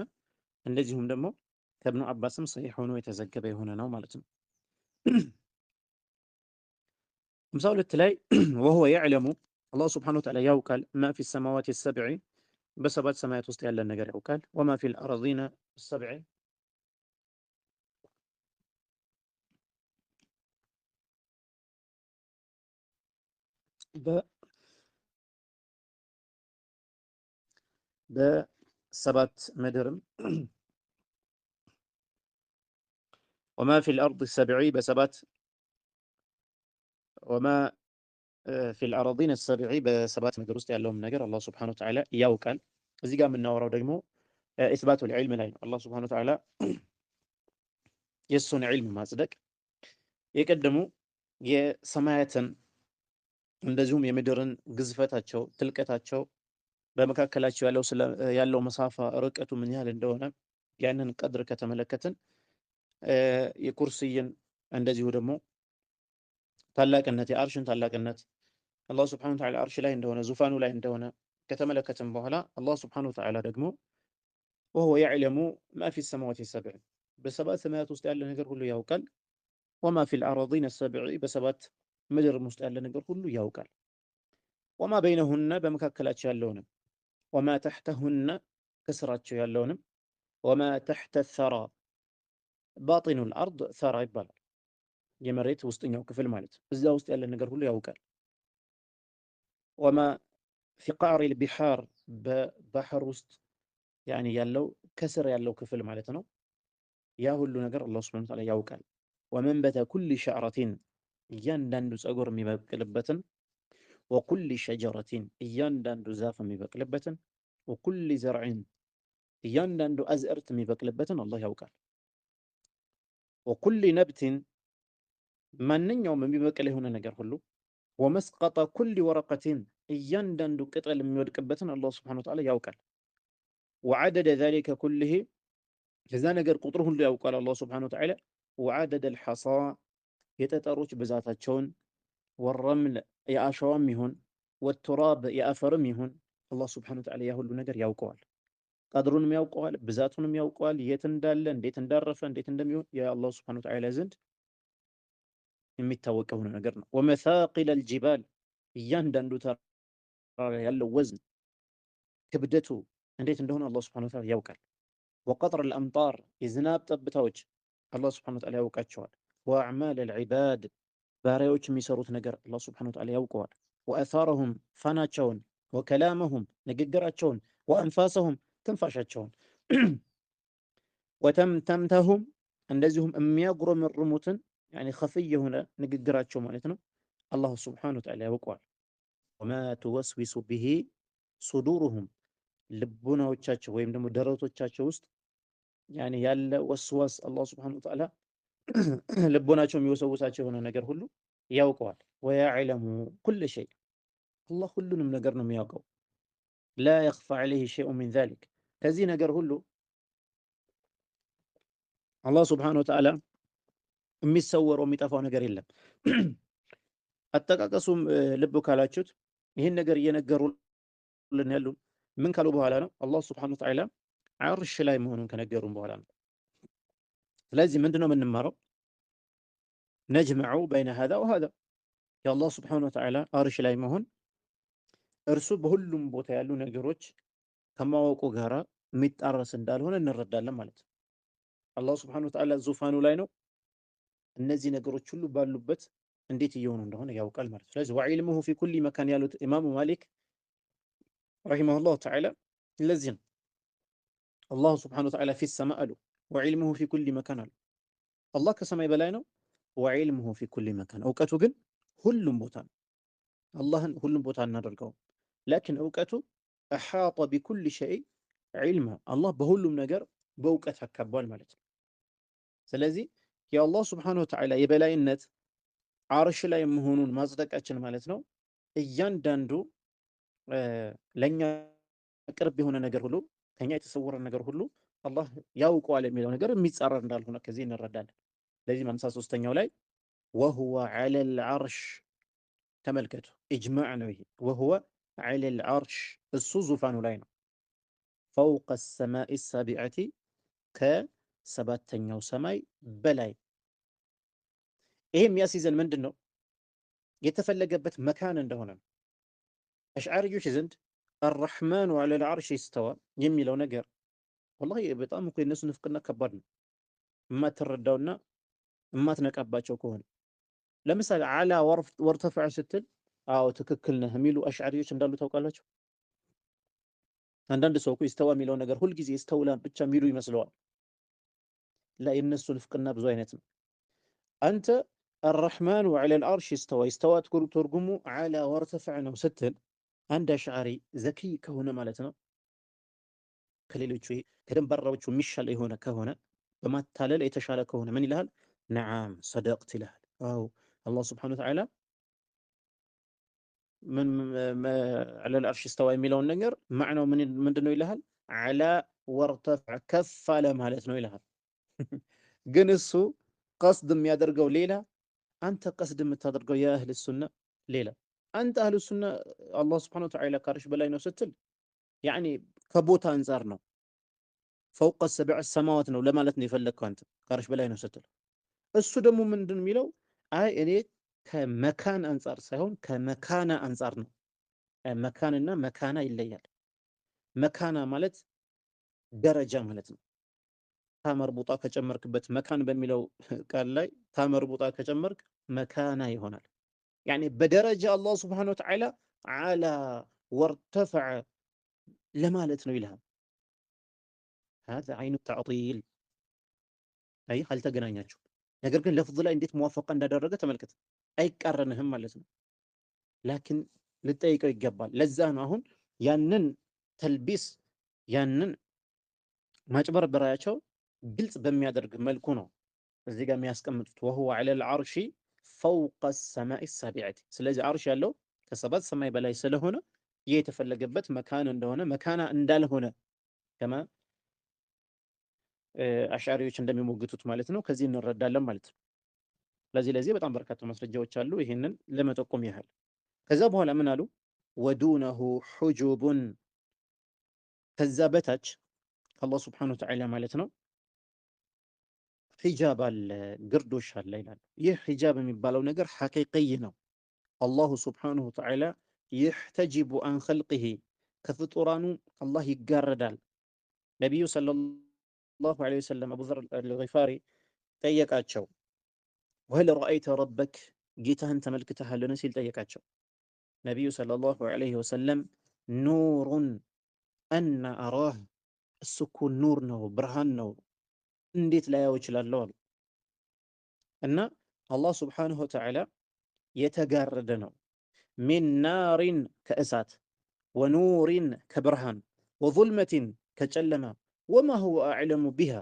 እንደዚሁም ደግሞ ከእብኑ አባስም ሰሒሕ ሆኖ የተዘገበ የሆነ ነው ማለት ነው። 52 ላይ ወሁወ የዕለሙ አላህ ስብሓነሁ ወተዓላ ያውቃል ማ ፊ ሰማዋት ሰብዒ በሰባት ሰማያት ውስጥ ያለን ነገር ያውቃል። ወማ ፊል አርዲነ ሰብዒ በሰባት ምድርም ወማ ፊል አርድ ሰብዒ በሰባት ወማ ፊል አርዲነ ሰብዒ በሰባት ምድር ውስጥ ያለውም ነገር አላህ ስብሓነሁ ወተዓላ ያውቃል። እዚህ ጋር የምናወራው ደግሞ ኢስባቱል ዒልም ላይ ነው። አላህ ስብሓነሁ ወተዓላ የእሱን ዒልም ማጽደቅ የቀደሙ የሰማያትን እንደዚሁም የምድርን ግዝፈታቸው፣ ትልቀታቸው በመካከላቸው ያለው መሳፋ ርቀቱ ምን ያህል እንደሆነ ያንን ቀድር ከተመለከትን የኩርሲይን እንደዚሁ ደግሞ ታላቅነት የአርሽን ታላቅነት አላህ ስብሓነሁ ወተዓላ አርሽ ላይ እንደሆነ ዙፋኑ ላይ እንደሆነ ከተመለከትን በኋላ አላህ ስብሓነሁ ወተዓላ ደግሞ ወሁወ የዕለሙ ማ ፊ ሰማዋት ሰብዕ በሰባት ሰማያት ውስጥ ያለ ነገር ሁሉ ያውቃል። ወማ ፊል አርዲነ ሰብዕ በሰባት ምድርም ውስጥ ያለ ነገር ሁሉ ያውቃል። ወማ በይነሁነ በመካከላቸው ያለውንም ወማ ተሕተሁነ ከስራቸው ያለውንም ወማ ተሕተ ሰራ ባጢኑል አርድ ሰራ ይባላል የመሬት ውስጠኛው ክፍል ማለት ነው። እዛ ውስጥ ያለ ነገር ሁሉ ያውቃል። ወማ ፊ ቃዕሪል ቢሓር በባህር ውስጥ ያኒ ያለው ከስር ያለው ክፍል ማለት ነው። ያ ሁሉ ነገር አላህ ሱብሓነሁ ወተዓላ ያውቃል። ወመንበተ ኩሊ ሸዕረቲን እያንዳንዱ ፀጉር የሚበቅልበትን ወኩሊ ሸጀረቲን እያንዳንዱ ዛፍ የሚበቅልበትን ወኩሊ ዘርዕን እያንዳንዱ አዝዕርት የሚበቅልበትን አላህ ያውቃል። ወኩሊ ነብቲን ማንኛውም የሚበቅል የሆነ ነገር ሁሉ ወመስቀጠ ኩሊ ወረቀቲን እያንዳንዱ ቅጠል የሚወድቅበትን አላህ ሱብሓነሁ ወተዓላ ያውቃል። ወዐደደ ዛሊከ ኩሊሂ ከዛ ነገር ቁጥር ሁሉ ያውቃል አላህ ሱብሓነሁ ወተዓላ። ወዐደደል ሐሳ የጠጠሮች ብዛታቸውን ወረምል የአሸዋም ይሁን ወቱራብ የአፈርም ይሁን አላህ ሱብሓነሁ ወተዓላ ያ ሁሉ ነገር ያውቀዋል። ቀድሩንም ያውቀዋል፣ ብዛቱንም ያውቀዋል፣ የት እንዳለ እንዴት እንዳረፈ እንዴት እንደሚሆን የአላህ ሱብሓነሁ ወተዓላ ዘንድ የሚታወቅ የሆነ ነገር ነው። ወመሳቂለል ጂባል እያንዳንዱ ተራራ ያለው ወዝን ክብደቱ እንዴት እንደሆነ አላህ ሱብሓነሁ ወተዓላ ያውቃል። ወቀጥረል አምጣር የዝናብ ጠብታዎች አላህ ሱብሓነሁ ወተዓላ ያውቃቸዋል። ወአዕማለል ዒባድ ባሪያዎች የሚሰሩት ነገር አላህ ሱብሓነሁ ወተዓላ ያውቀዋል። ወአሳረሁም ፋናቸውን፣ ወከላመሁም ንግግራቸውን፣ ወአንፋሰሁም ትንፋሻቸውን፣ ወተምተምተሁም እንደዚሁም የሚያጉረመርሙትን ያኒ ኸፊይ የሆነ ንግግራቸው ማለት ነው አላህ ሱብሓነሁ ወተዓላ ያውቀዋል። ወማ ትወስዊሱ ቢሂ ሱዱሩሁም ልቡናዎቻቸው ወይም ደግሞ ደረቶቻቸው ውስጥ ያኒ ያለ ወስዋስ አላህ ሱብሓነሁ ወተዓላ ልቦናቸው የሚወሰውሳቸው የሆነ ነገር ሁሉ ያውቀዋል። ወያዕለሙ ኩለ ሸይ አላህ ሁሉንም ነገር ነው የሚያውቀው። ላ የኽፋ ዐለይሂ ሸይኡን ሚን ዛሊክ። ከዚህ ነገር ሁሉ አላህ ሱብሓነሁ ወተዓላ የሚሰወረው የሚጠፋው ነገር የለም። አጠቃቀሱም ልብ ካላችሁት ይህን ነገር እየነገሩልን ያሉ ምን ካሉ በኋላ ነው? አላህ ሱብሓነሁ ወተዓላ ዐርሽ ላይ መሆኑን ከነገሩን በኋላ ነው። ስለዚህ ምንድነው የምንማረው? ነጅመዑ በይነ ሃዛ ወሃዛ የአላህ ሱብሓነሁ ወተዓላ ዐርሽ ላይ መሆን እርሱ በሁሉም ቦታ ያሉ ነገሮች ከማወቁ ጋር የሚጣረስ እንዳልሆነ እንረዳለን ማለት ነው። አላህ ሱብሓነሁ ወተዓላ ዙፋኑ ላይ ነው። እነዚህ ነገሮች ሁሉ ባሉበት እንዴት እየሆኑ እንደሆነ ያውቃል ማለት ነው። ስለዚህ ወዒልሙሁ ፊ ኩሊ መካን ያሉት ኢማሙ ማሊክ ረሂመሁላሁ ተዓላ ለዚህ ነው አላሁ ሱብሓነሁ ወተዓላ ፊ ሰማ አሉ፣ ወዒልሙሁ ፊ ኩሊ መካን አሉ። አላህ ከሰማይ በላይ ነው። ወዒልሙሁ ፊ ኩሊ መካን፣ እውቀቱ ግን ሁሉም ቦታ ነው። አላህን ሁሉም ቦታ እናደርገውም፣ ላኪን እውቀቱ አሓጠ ቢኩሊ ሸይ ዒልማ፣ አላህ በሁሉም ነገር በእውቀት አካቧል ማለት ነው። ስለዚህ የአላህ ሱብሓነሁ ወተዓላ የበላይነት አርሽ ላይ መሆኑን ማጽደቃችን ማለት ነው እያንዳንዱ ለእኛ ቅርብ የሆነ ነገር ሁሉ ከኛ የተሰወረ ነገር ሁሉ አላህ ያውቀዋል የሚለው ነገር የሚጻረር እንዳልሆነ ከዚህ እንረዳለን። ለዚህም 53ኛው ላይ ወሁወ ዐለል ዐርሽ፣ ተመልከቱ ኢጅማዕ ነው ይሄ። ወሁወ ዐለል ዐርሽ፣ እሱ ዙፋኑ ላይ ነው። ፈውቀ ሰማኢ ሳቢዐቲ፣ ከሰባተኛው ሰማይ በላይ። ይሄ የሚያስይዘን ምንድን ነው? የተፈለገበት መካን እንደሆነ ነው። አሽዓሪዮች ዘንድ አረሕማኑ ዐለል ዐርሽ ኢስተዋ የሚለው ነገር ወላሂ በጣም እኮ የነሱ ንፍቅና ከባድ ነው፣ የማትረዳውና የማትነቃባቸው ከሆነ። ለምሳሌ ዐላ ወርተፈዐ ስትል አዎ ትክክል ነህ የሚሉ አሽዓሪዮች እንዳሉ ታውቃላችሁ። አንዳንድ ሰው እኮ ኢስተዋ የሚለው ነገር ሁልጊዜ ኢስተውላ ብቻ የሚሉ ይመስለዋል። ላ የነሱ ንፍቅና ብዙ አይነት ነው። አንተ አረሕማኑ ዐለል ዐርሽ ኢስተዋ፣ ኢስተዋ ትርጉሙ ዐላ ወርተፈዐ ነው ስትል አንድ አሽዓሪ ዘኪይ ከሆነ ማለት ነው ከሌሎቹ ከደንባራዎቹ የሚሻለ የሆነ ከሆነ በማታለል የተሻለ ከሆነ ምን ይልሃል? ነዓም ሰደቅት ይልሃል። አዎ አላህ ሱብሓነሁ ወተዓላ ምን ዐለል ዐርሽ ኢስተዋ የሚለውን ነገር ማዕናው ምንድን ነው ይልሃል? ዐላ ወርተፈዐ ከፍ አለ ማለት ነው ይልሃል። ግን እሱ ቀስድ የሚያደርገው ሌላ፣ አንተ ቀስድ የምታደርገው የአህል ሱና ሌላ። አንተ አህል ሱና አላህ ሱብሓነሁ ወተዓላ ከዐርሽ በላይ ነው ስትል ያኒ ከቦታ አንጻር ነው፣ ፈውቀ ሰብዕ ሰማዋት ነው ለማለት ነው የፈለግከው አንተ ከዐርሽ በላይ ነው ስትል። እሱ ደግሞ ምንድን የሚለው አይ እኔ ከመካን አንጻር ሳይሆን ከመካና አንጻር ነው። መካንና መካና ይለያል። መካና ማለት ደረጃ ማለት ነው። ታመርቡጣ ከጨመርክበት መካን በሚለው ቃል ላይ ታመርቡጣ ከጨመርክ መካና ይሆናል። ያኒ በደረጃ አላህ ሱብሓነሁ ወተዓላ ዐላ ወርተፈዐ ለማለት ነው ይልሃል። ሀዛ ዐይኑ ተዕጢል። አይ አልተገናኛችሁ። ነገር ግን ለፍዝ ላይ እንዴት መዋፈቃ እንዳደረገ ተመልከት። አይቃረንህም ማለት ነው። ላኪን ልጠይቀው ይገባል። ለዛ ነው አሁን ያንን ተልቢስ ያንን ማጭበርበራቸው ግልጽ በሚያደርግ መልኩ ነው እዚህ ጋር የሚያስቀምጡት። ወሁወ ዐለል ዐርሺ ፈውቀ ሰማኢ ሳቢዐቲ። ስለዚህ ዐርሽ ያለው ከሰባት ሰማይ በላይ ስለሆነ ይህ የተፈለገበት መካን እንደሆነ መካና እንዳልሆነ ከማ አሽዓሪዎች እንደሚሞግቱት ማለት ነው ከዚህ እንረዳለን ማለት ነው። ለዚህ በጣም በርካታ ማስረጃዎች አሉ ይህንን ለመጠቆም ያህል። ከዛ በኋላ ምን አሉ? ወዱነሁ ሑጁቡን፣ ከዛ በታች ከአላህ ሱብሓነሁ ወተዓላ ማለት ነው ሒጃብ አለ፣ ግርዶሽ አለ ይላሉ። ይህ ሒጃብ የሚባለው ነገር ሐቂቅይ ነው። አላሁ ሱብሓነሁ ወተዓላ ይሕተጅቡ አን ኸልቂሂ፣ ከፍጡራኑ አላህ ይጋረዳል። ነቢዩ ሰለላሁ ዐለይሂ ወሰለም አቡ ዘር አልጊፋሪ ጠየቃቸው፣ ወህል ረአይተ ረበክ፣ ጌታህን ተመልክተሃልን ሲል ጠየቃቸው። ነቢዩ ሰለላሁ ዐለይሂ ወሰለም ኑሩን አና አራህ፣ እሱ እኮ ኑር ነው ብርሃን ነው እንዴት ላያው እችላለሁ አሉ። እና አላህ ሱብሓነሁ ወተዓላ የተጋረደ ነው። ሚን ናሪን ከእሳት፣ ወኑሪን ከብርሃን፣ ወዙልመቲን ከጨለማ፣ ወማ ሁወ አዕለሙ ቢሃ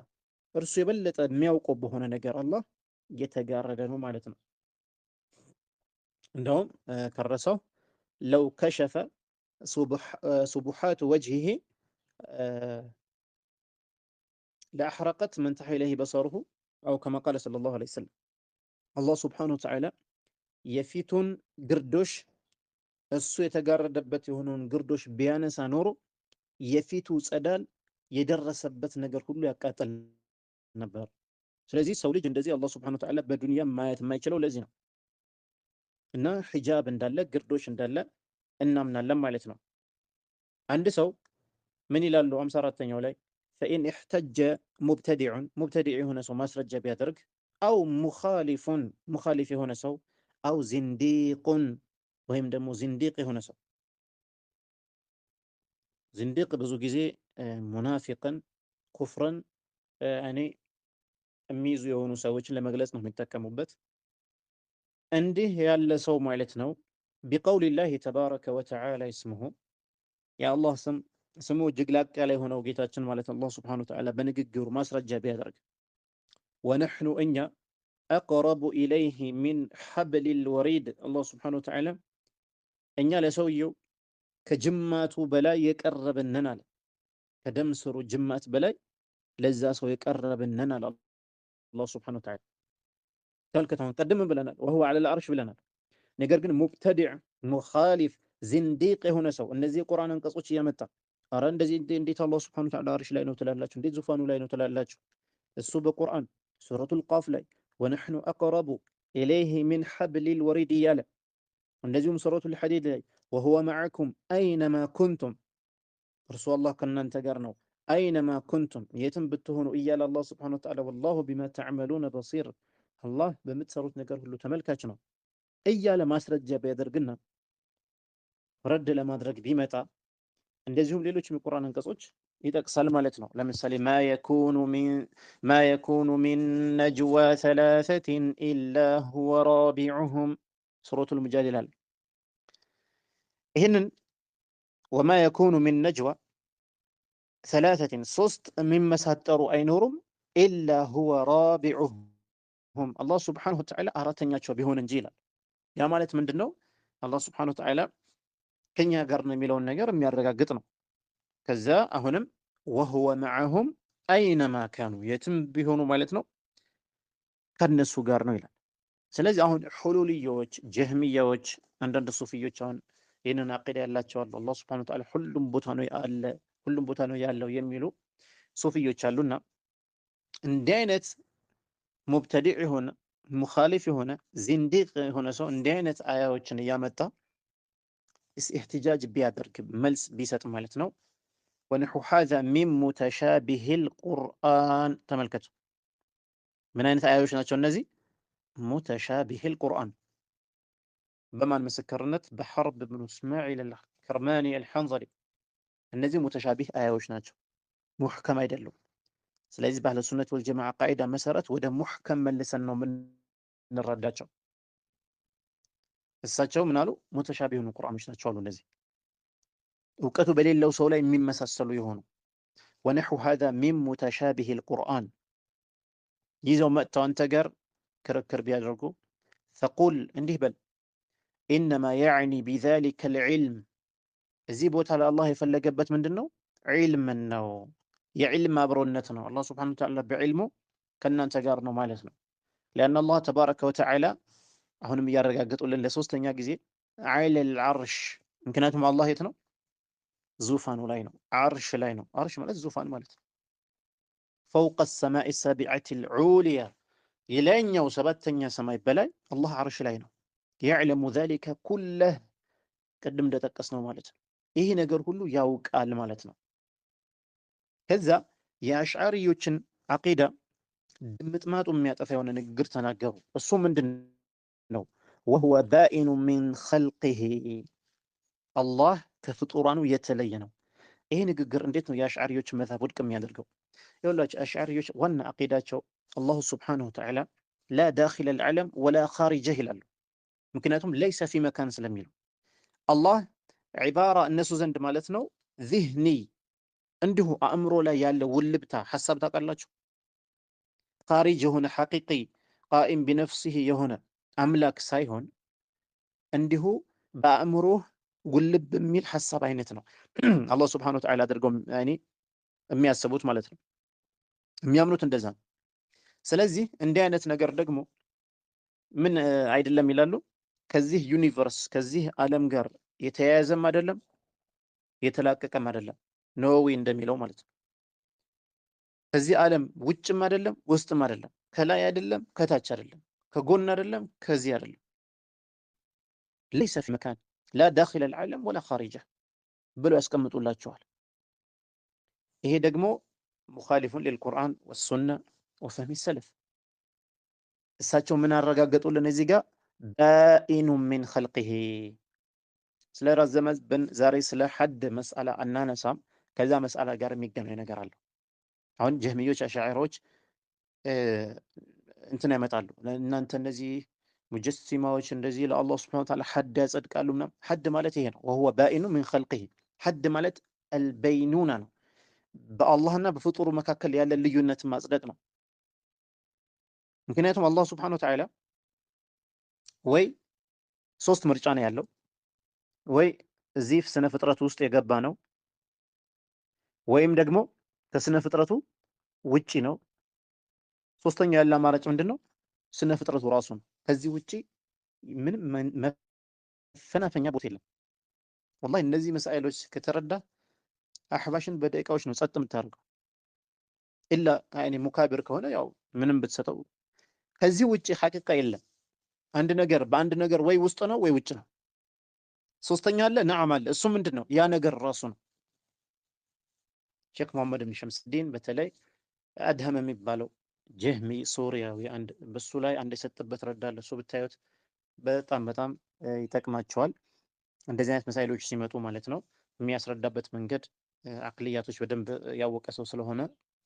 እርሱ የበለጠ የሚያውቀው በሆነ ነገር አላህ የተጋረደ ነው ማለት ነው። እንደውም ከረሰው ለው ከሸፈ ሱቡሓቱ ወጅሂሂ ለአሕረቀት መንተሐ ኢለይሂ በሰሩሁ አው ከማ ቃለ ሰለላሁ ዐለይሂ ወሰለም። አላህ ሱብሓነሁ ወተዓላ የፊቱን ግርዶሽ እሱ የተጋረደበት የሆነውን ግርዶሽ ቢያነሳ ኖሮ የፊቱ ጸዳል የደረሰበት ነገር ሁሉ ያቃጠል ነበር። ስለዚህ ሰው ልጅ እንደዚህ አላህ ሱብሓነሁ ወተዓላ በዱንያ ማየት የማይችለው ለዚህ ነው። እና ሒጃብ እንዳለ ግርዶሽ እንዳለ እናምናለን ማለት ነው። አንድ ሰው ምን ይላሉ 54ኛው ላይ ፈኢን እሕተጀ ሙብተዲዑን ሙብተዲዕ የሆነ ሰው ማስረጃ ቢያደርግ አው ሙኻሊፉን ሙኻሊፍ የሆነ ሰው አው ዚንዲቁን ወይም ደግሞ ዚንዲቅ የሆነ ሰው ዝንዲቅ ብዙ ጊዜ ሙናፊቅን ኩፍርን እኔ የሚይዙ የሆኑ ሰዎችን ለመግለጽ ነው የሚጠቀሙበት። እንዲህ ያለ ሰው ማለት ነው ቢቀውሊላሂ ተባረከ ወተዓላ እስሙሁ የአላህ ስሙ እጅግ ላቅ ያለ የሆነው ጌታችን ማለት አላህ ሱብሓነሁ ወተዓላ በንግግሩ ማስረጃ ቢያደርግ ወነሕኑ እኛ አቅረቡ ኢለይህ ሚን ሐብሊል ወሪድ አላህ ሱብሓነሁ ወተዓላ እኛ ለሰውየው ከጅማቱ በላይ የቀረብነን አለ። ከደም ስሩ ጅማት በላይ ለዛ ሰው የቀረብነን አለ አላህ ሱብሓነሁ ወተዓላ። ተመልከተውን ቀድም ብለናል ወሁወ ዐለል ዐርሽ ብለናል። ነገር ግን ሙብተዲዕ ሙኻሊፍ ዝንዲቅ የሆነ ሰው እነዚህ የቁርአን አንቀጾች እያመጣ አረ እንደዚህ እንዴት አላህ ሱብሓነሁ ወተዓላ ዐርሽ ላይ ነው ትላላችሁ? እንዴት ዙፋኑ ላይ ነው ትላላችሁ? እሱ በቁርአን ሱረቱል ቃፍ ላይ ወነሕኑ አቅረቡ ኢለይህ ሚን ሐብሊል ወሪድ እያለ እንደዚሁም ሱረቱል ሐዲድ ላይ ወሁወ መዐኩም አይነማ ኩንቱም እርሱ አላህ ከእናንተ ጋር ነው አይነማ ኩንቱም የትም ብትሆኑ እያለ አላህ ሱብሓነሁ ወተዓላ ወላሁ ቢማ ተዕመሉነ በሲር አላህ በምትሰሩት ነገር ሁሉ ተመልካች ነው እያለ ማስረጃ ቢያደርግና ረድ ለማድረግ ቢመጣ እንደዚሁም ሌሎችም የቁርአን አንቀጾች ይጠቅሳል ማለት ነው። ለምሳሌ ማ የኩኑ ሚን ነጅዋ ሰላሰቲን ኢላ ሁወ ራቢዑሁም ሱረቱል ሙጃዲላ ላይ ይህንን ወማ የኩኑ ሚን ነጅዋ ሰላሰቲን ሶስት የሚመሳጠሩ አይኖሩም ኢላ ሁወ ራቢዑሁም አላህ ሱብሓነሁ ወተዓላ አራተኛቸው ቢሆን እንጂ ይላል። ያ ማለት ምንድን ነው? አላህ ሱብሓነሁ ወተዓላ ከኛ ጋር ነው የሚለውን ነገር የሚያረጋግጥ ነው። ከዛ አሁንም ወሁወ መዐሁም አይነማ ካኑ የትም ቢሆኑ ማለት ነው ከነሱ ጋር ነው ይላል። ስለዚህ አሁን ሁሉልዮች፣ ጀህሚያዎች፣ አንዳንድ ሱፊዮች አሁን ይህንን አቂዳ ያላቸው አሉ። አላህ ሱብሓነሁ ወተዓላ ሁሉም ቦታ ነው ያለ ሁሉም ቦታ ነው ያለው የሚሉ ሱፊዮች አሉና እንዲህ አይነት ሙብተዲዕ የሆነ ሙኻሊፍ የሆነ ዚንዲቅ የሆነ ሰው እንዲህ አይነት አያዎችን እያመጣ ኢህቲጃጅ ቢያደርግ መልስ ቢሰጥ ማለት ነው ወነሑ ሃዛ ሚን ሙተሻቢሂል ቁርአን ተመልከቱ። ምን አይነት አያዎች ናቸው እነዚህ? ሙተሻቢሂል ቁርአን በማን ምስክርነት? በሐርብ ብኑ እስማዒል አልከርማኒ አልሐንዘሊ። እነዚህ ሙተሻቢህ አያዎች ናቸው፣ ሙሕከም አይደሉም። ስለዚህ በአህለ ሱነት ወልጀማዓ ቃኢዳ መሰረት ወደ ሙሕከም መልሰን ነው የምንረዳቸው። እሳቸው ምን አሉ? ሙተሻቢህ የሆኑ ቁርአኖች ናቸው አሉ። እነዚህ እውቀቱ በሌለው ሰው ላይ የሚመሳሰሉ የሆኑ ወነሑ ሃዛ ሚን ሙተሻቢሂል ቁርአን ይዘው መጥተው አንተ ጋር ክርክር ቢያደርጉ ፈቁል እንዲህ በል ኢነማ ያዕኒ ቢዛሊከ ልዕልም እዚህ ቦታ ላይ አላህ የፈለገበት ምንድን ነው? ዒልምን ነው፣ የዕልም አብሮነት ነው። አላህ ሱብሓነሁ ወተዓላ በዕልሙ ከእናንተ ጋር ነው ማለት ነው። ሊአነ አላህ ተባረከ ወተዓላ አሁንም እያረጋገጡልን ለሶስተኛ ጊዜ ዐለል ዐርሽ፣ ምክንያቱም አላህ የት ነው? ዙፋኑ ላይ ነው፣ ዐርሽ ላይ ነው። ዐርሽ ማለት ዙፋን ማለት ነው። ፈውቀ ሰማኢ ሰቢዐቲል ዑልያ፣ የላይኛው ሰባተኛ ሰማይ በላይ አላህ ዐርሽ ላይ ነው። የዕለሙ ዛሊከ ኩለህ፣ ቅድም እንደጠቀስነው ማለት ነው። ይህ ነገር ሁሉ ያውቃል ማለት ነው። ከዛ የአሽዓሪዮችን አቂዳ ድምጥማጡ የሚያጠፋ የሆነ ንግግር ተናገሩ። እሱ ምንድን ነው? ወሁወ ባኢኑ ሚን ኸልቂሂ፣ አላህ ከፍጡራኑ የተለየ ነው። ይሄ ንግግር እንዴት ነው የአሽዓሪዮች መዝሀብ ውድቅ የሚያደርገው? ይኸውላችሁ አሽዓሪዮች ዋና አቂዳቸው አላሁ ሱብሓነሁ ወተዓላ ላ ዳኺለል ዓለም ወላ ኻሪጀህ ይላሉ። ምክንያቱም ለይሰ ፊ መካን ስለሚለው አላህ ዒባራ እነሱ ዘንድ ማለት ነው ዚህኒ፣ እንዲሁ አእምሮ ላይ ያለ ውልብታ ሐሳብ ታውቃላችሁ። ኻሪጅ የሆነ ሐቂቂ ቃኢም ቢነፍሲህ የሆነ አምላክ ሳይሆን እንዲሁ በአእምሮህ ውልብ የሚል ሐሳብ አይነት ነው አላህ ሱብሓነሁ ወተዓላ አድርገው ያኔ የሚያስቡት ማለት ነው። የሚያምኑት እንደዛ ነው። ስለዚህ እንዲህ አይነት ነገር ደግሞ ምን አይደለም ይላሉ፣ ከዚህ ዩኒቨርስ ከዚህ ዓለም ጋር የተያያዘም አይደለም የተላቀቀም አይደለም። ኖዌ እንደሚለው ማለት ነው። ከዚህ ዓለም ውጭም አይደለም ውስጥም አይደለም፣ ከላይ አይደለም ከታች አይደለም፣ ከጎን አይደለም ከዚህ አይደለም። ለይሰ ፊ መካን ላ ዳኺለ አልዓለም ወላ ኻሪጀህ ብሎ ያስቀምጡላቸዋል። ይሄ ደግሞ ሙኻሊፉን ሊልቁርአን ወሱና ወፈህሚ ሰለፍ። እሳቸው ምን አረጋገጡልን እዚህ ጋር ባኢኑ ሚን ኸልቂሂ። ስለ ረዘመብን ዛሬ ስለ ሐድ መስአላ አናነሳም። ከዛ መስአላ ጋር የሚገናኝ ነገር አለው። አሁን ጀህሚዮች አሻዒሮች እንትን ያመጣሉ። እናንተ እነዚህ ሙጀሲማዎች እንደዚህ ለአላህ ሱብሓነሁ ወተዓላ ሐድ ያጸድቃሉ ምናምን። ሐድ ማለት ይሄ ነው። ወሁወ ባኢኑ ሚን ኸልቂሂ። ሐድ ማለት አልበይኑና ነው። በአላህና በፍጡሩ መካከል ያለ ልዩነት ማጽደቅ ነው። ምክንያቱም አላህ ሱብሓነሁ ወተዓላ ወይ ሶስት ምርጫ ነው ያለው፣ ወይ እዚህ ስነ ፍጥረቱ ውስጥ የገባ ነው፣ ወይም ደግሞ ከስነ ፍጥረቱ ውጪ ነው። ሶስተኛ ያለ አማራጭ ምንድነው? ስነ ፍጥረቱ ራሱ ነው። ከዚህ ውጪ ምንም መፈናፈኛ ቦታ የለም። ወላሂ እነዚህ መሳኢሎች ከተረዳ አህባሽን በደቂቃዎች ነው ጸጥ የምታደርገው። ኢላ ያኔ ሙካቢር ከሆነ ያው ምንም ብትሰጠው ከዚህ ውጪ ሐቂቃ የለም። አንድ ነገር በአንድ ነገር ወይ ውስጥ ነው ወይ ውጭ ነው። ሶስተኛ አለ፣ ነዓም አለ። እሱ ምንድነው? ያ ነገር ራሱ ነው። ሼክ መሐመድ ብን ሸምስዲን በተለይ አድሀም የሚባለው ጀህሚ ሶሪያዊ አንድ በሱ ላይ አንድ የሰጠበት ረዳለ። እሱ ብታዩት በጣም በጣም ይጠቅማቸዋል። እንደዚህ አይነት መሳይሎች ሲመጡ ማለት ነው። የሚያስረዳበት መንገድ አቅልያቶች በደንብ ያወቀ ሰው ስለሆነ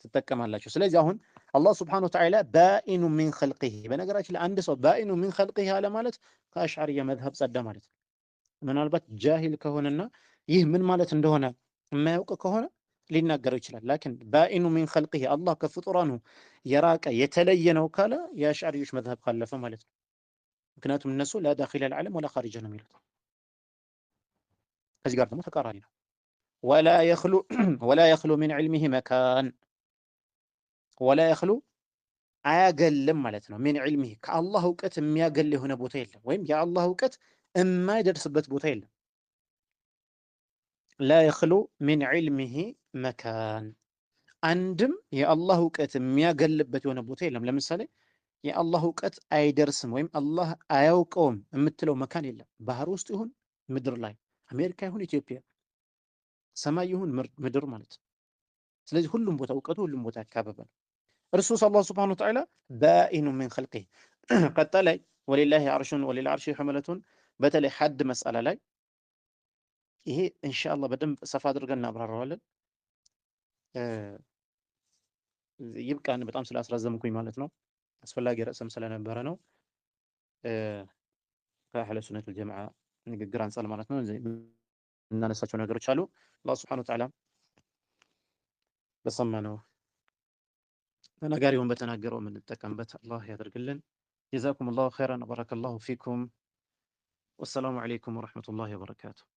ትጠቀማላችሁ። ስለዚህ አሁን አላህ ሱብሓነሁ ወተዓላ ባኢኑ ሚን ኸልቂሂ፣ በነገራችን ላይ አንድ ሰው ባኢኑ ሚን ኸልቂሂ አለ ማለት ከአሽዓሪያ መዝሀብ ጸዳ ማለት ነው። ምናልባት ጃሂል ከሆነና ይህ ምን ማለት እንደሆነ የማያውቅ ከሆነ ሊናገረው ይችላል። ላኪን ባኢኑ ሚን ኸልቂሂ አላህ ከፍጡራኑ የራቀ የተለየ ነው ካለ የአሽዓሪዮች መዝሀብ ካለፈ ማለት ነው። ምክንያቱም እነሱ ላ ዳኺለ አልዓለም ወላ ኻሪጀ ነው የሚሉት። ከዚህ ጋር ደግሞ ተቃራኒ ነው። ወላ የኽሉ ሚን ዒልሚሂ መካን፣ ወላ የኽሉ አያገልም ማለት ነው። ሚን ዒልሚሂ ከአላህ እውቀት የሚያገል የሆነ ቦታ የለም፣ ወይም የአላህ እውቀት የማይደርስበት ቦታ የለም። ላ የኽሉ ሚን ዒልሚሂ መካን፣ አንድም የአላህ እውቀት የሚያገልበት የሆነ ቦታ የለም። ለምሳሌ የአላህ እውቀት አይደርስም ወይም አላህ አያውቀውም የምትለው መካን የለም። ባህር ውስጥ ይሁን ምድር ላይ፣ አሜሪካ ይሁን ኢትዮጵያ፣ ሰማይ ይሁን ምድር ማለት ነው። ስለዚህ ሁሉም ቦታ እውቀቱ ሁሉም ቦታ ያካበባል። እርሱስ አላህ ሱብሓነሁ ወተዓላ ባኢኑ ሚን ኸልቂሂ። ቀጣይ ወሊላሂ አርሹን ወሊል አርሺ ሐመለቱን በተለይ ሐድ መስአላ ላይ ይሄ ኢንሻአላህ በደንብ ሰፋ አድርገን እናብራራዋለን። ይብቃን፣ በጣም ስላስረዘምኩኝ ማለት ነው። አስፈላጊ ርዕስም ስለነበረ ነው። ከአህለ ሱነት ወልጀማዓ ንግግር አንጻር ማለት ነው እናነሳቸው ነገሮች አሉ። አላህ ሱብሓነሁ ወተዓላ በሰማነው ተናጋሪውን በተናገረው የምንጠቀምበት አላህ ያደርግልን። ጀዛኩም ላሁ ኸይረን ወበረከላሁ ፊኩም። ወሰላሙ ዓለይኩም ወረሕመቱላሂ ወበረካቱሁ።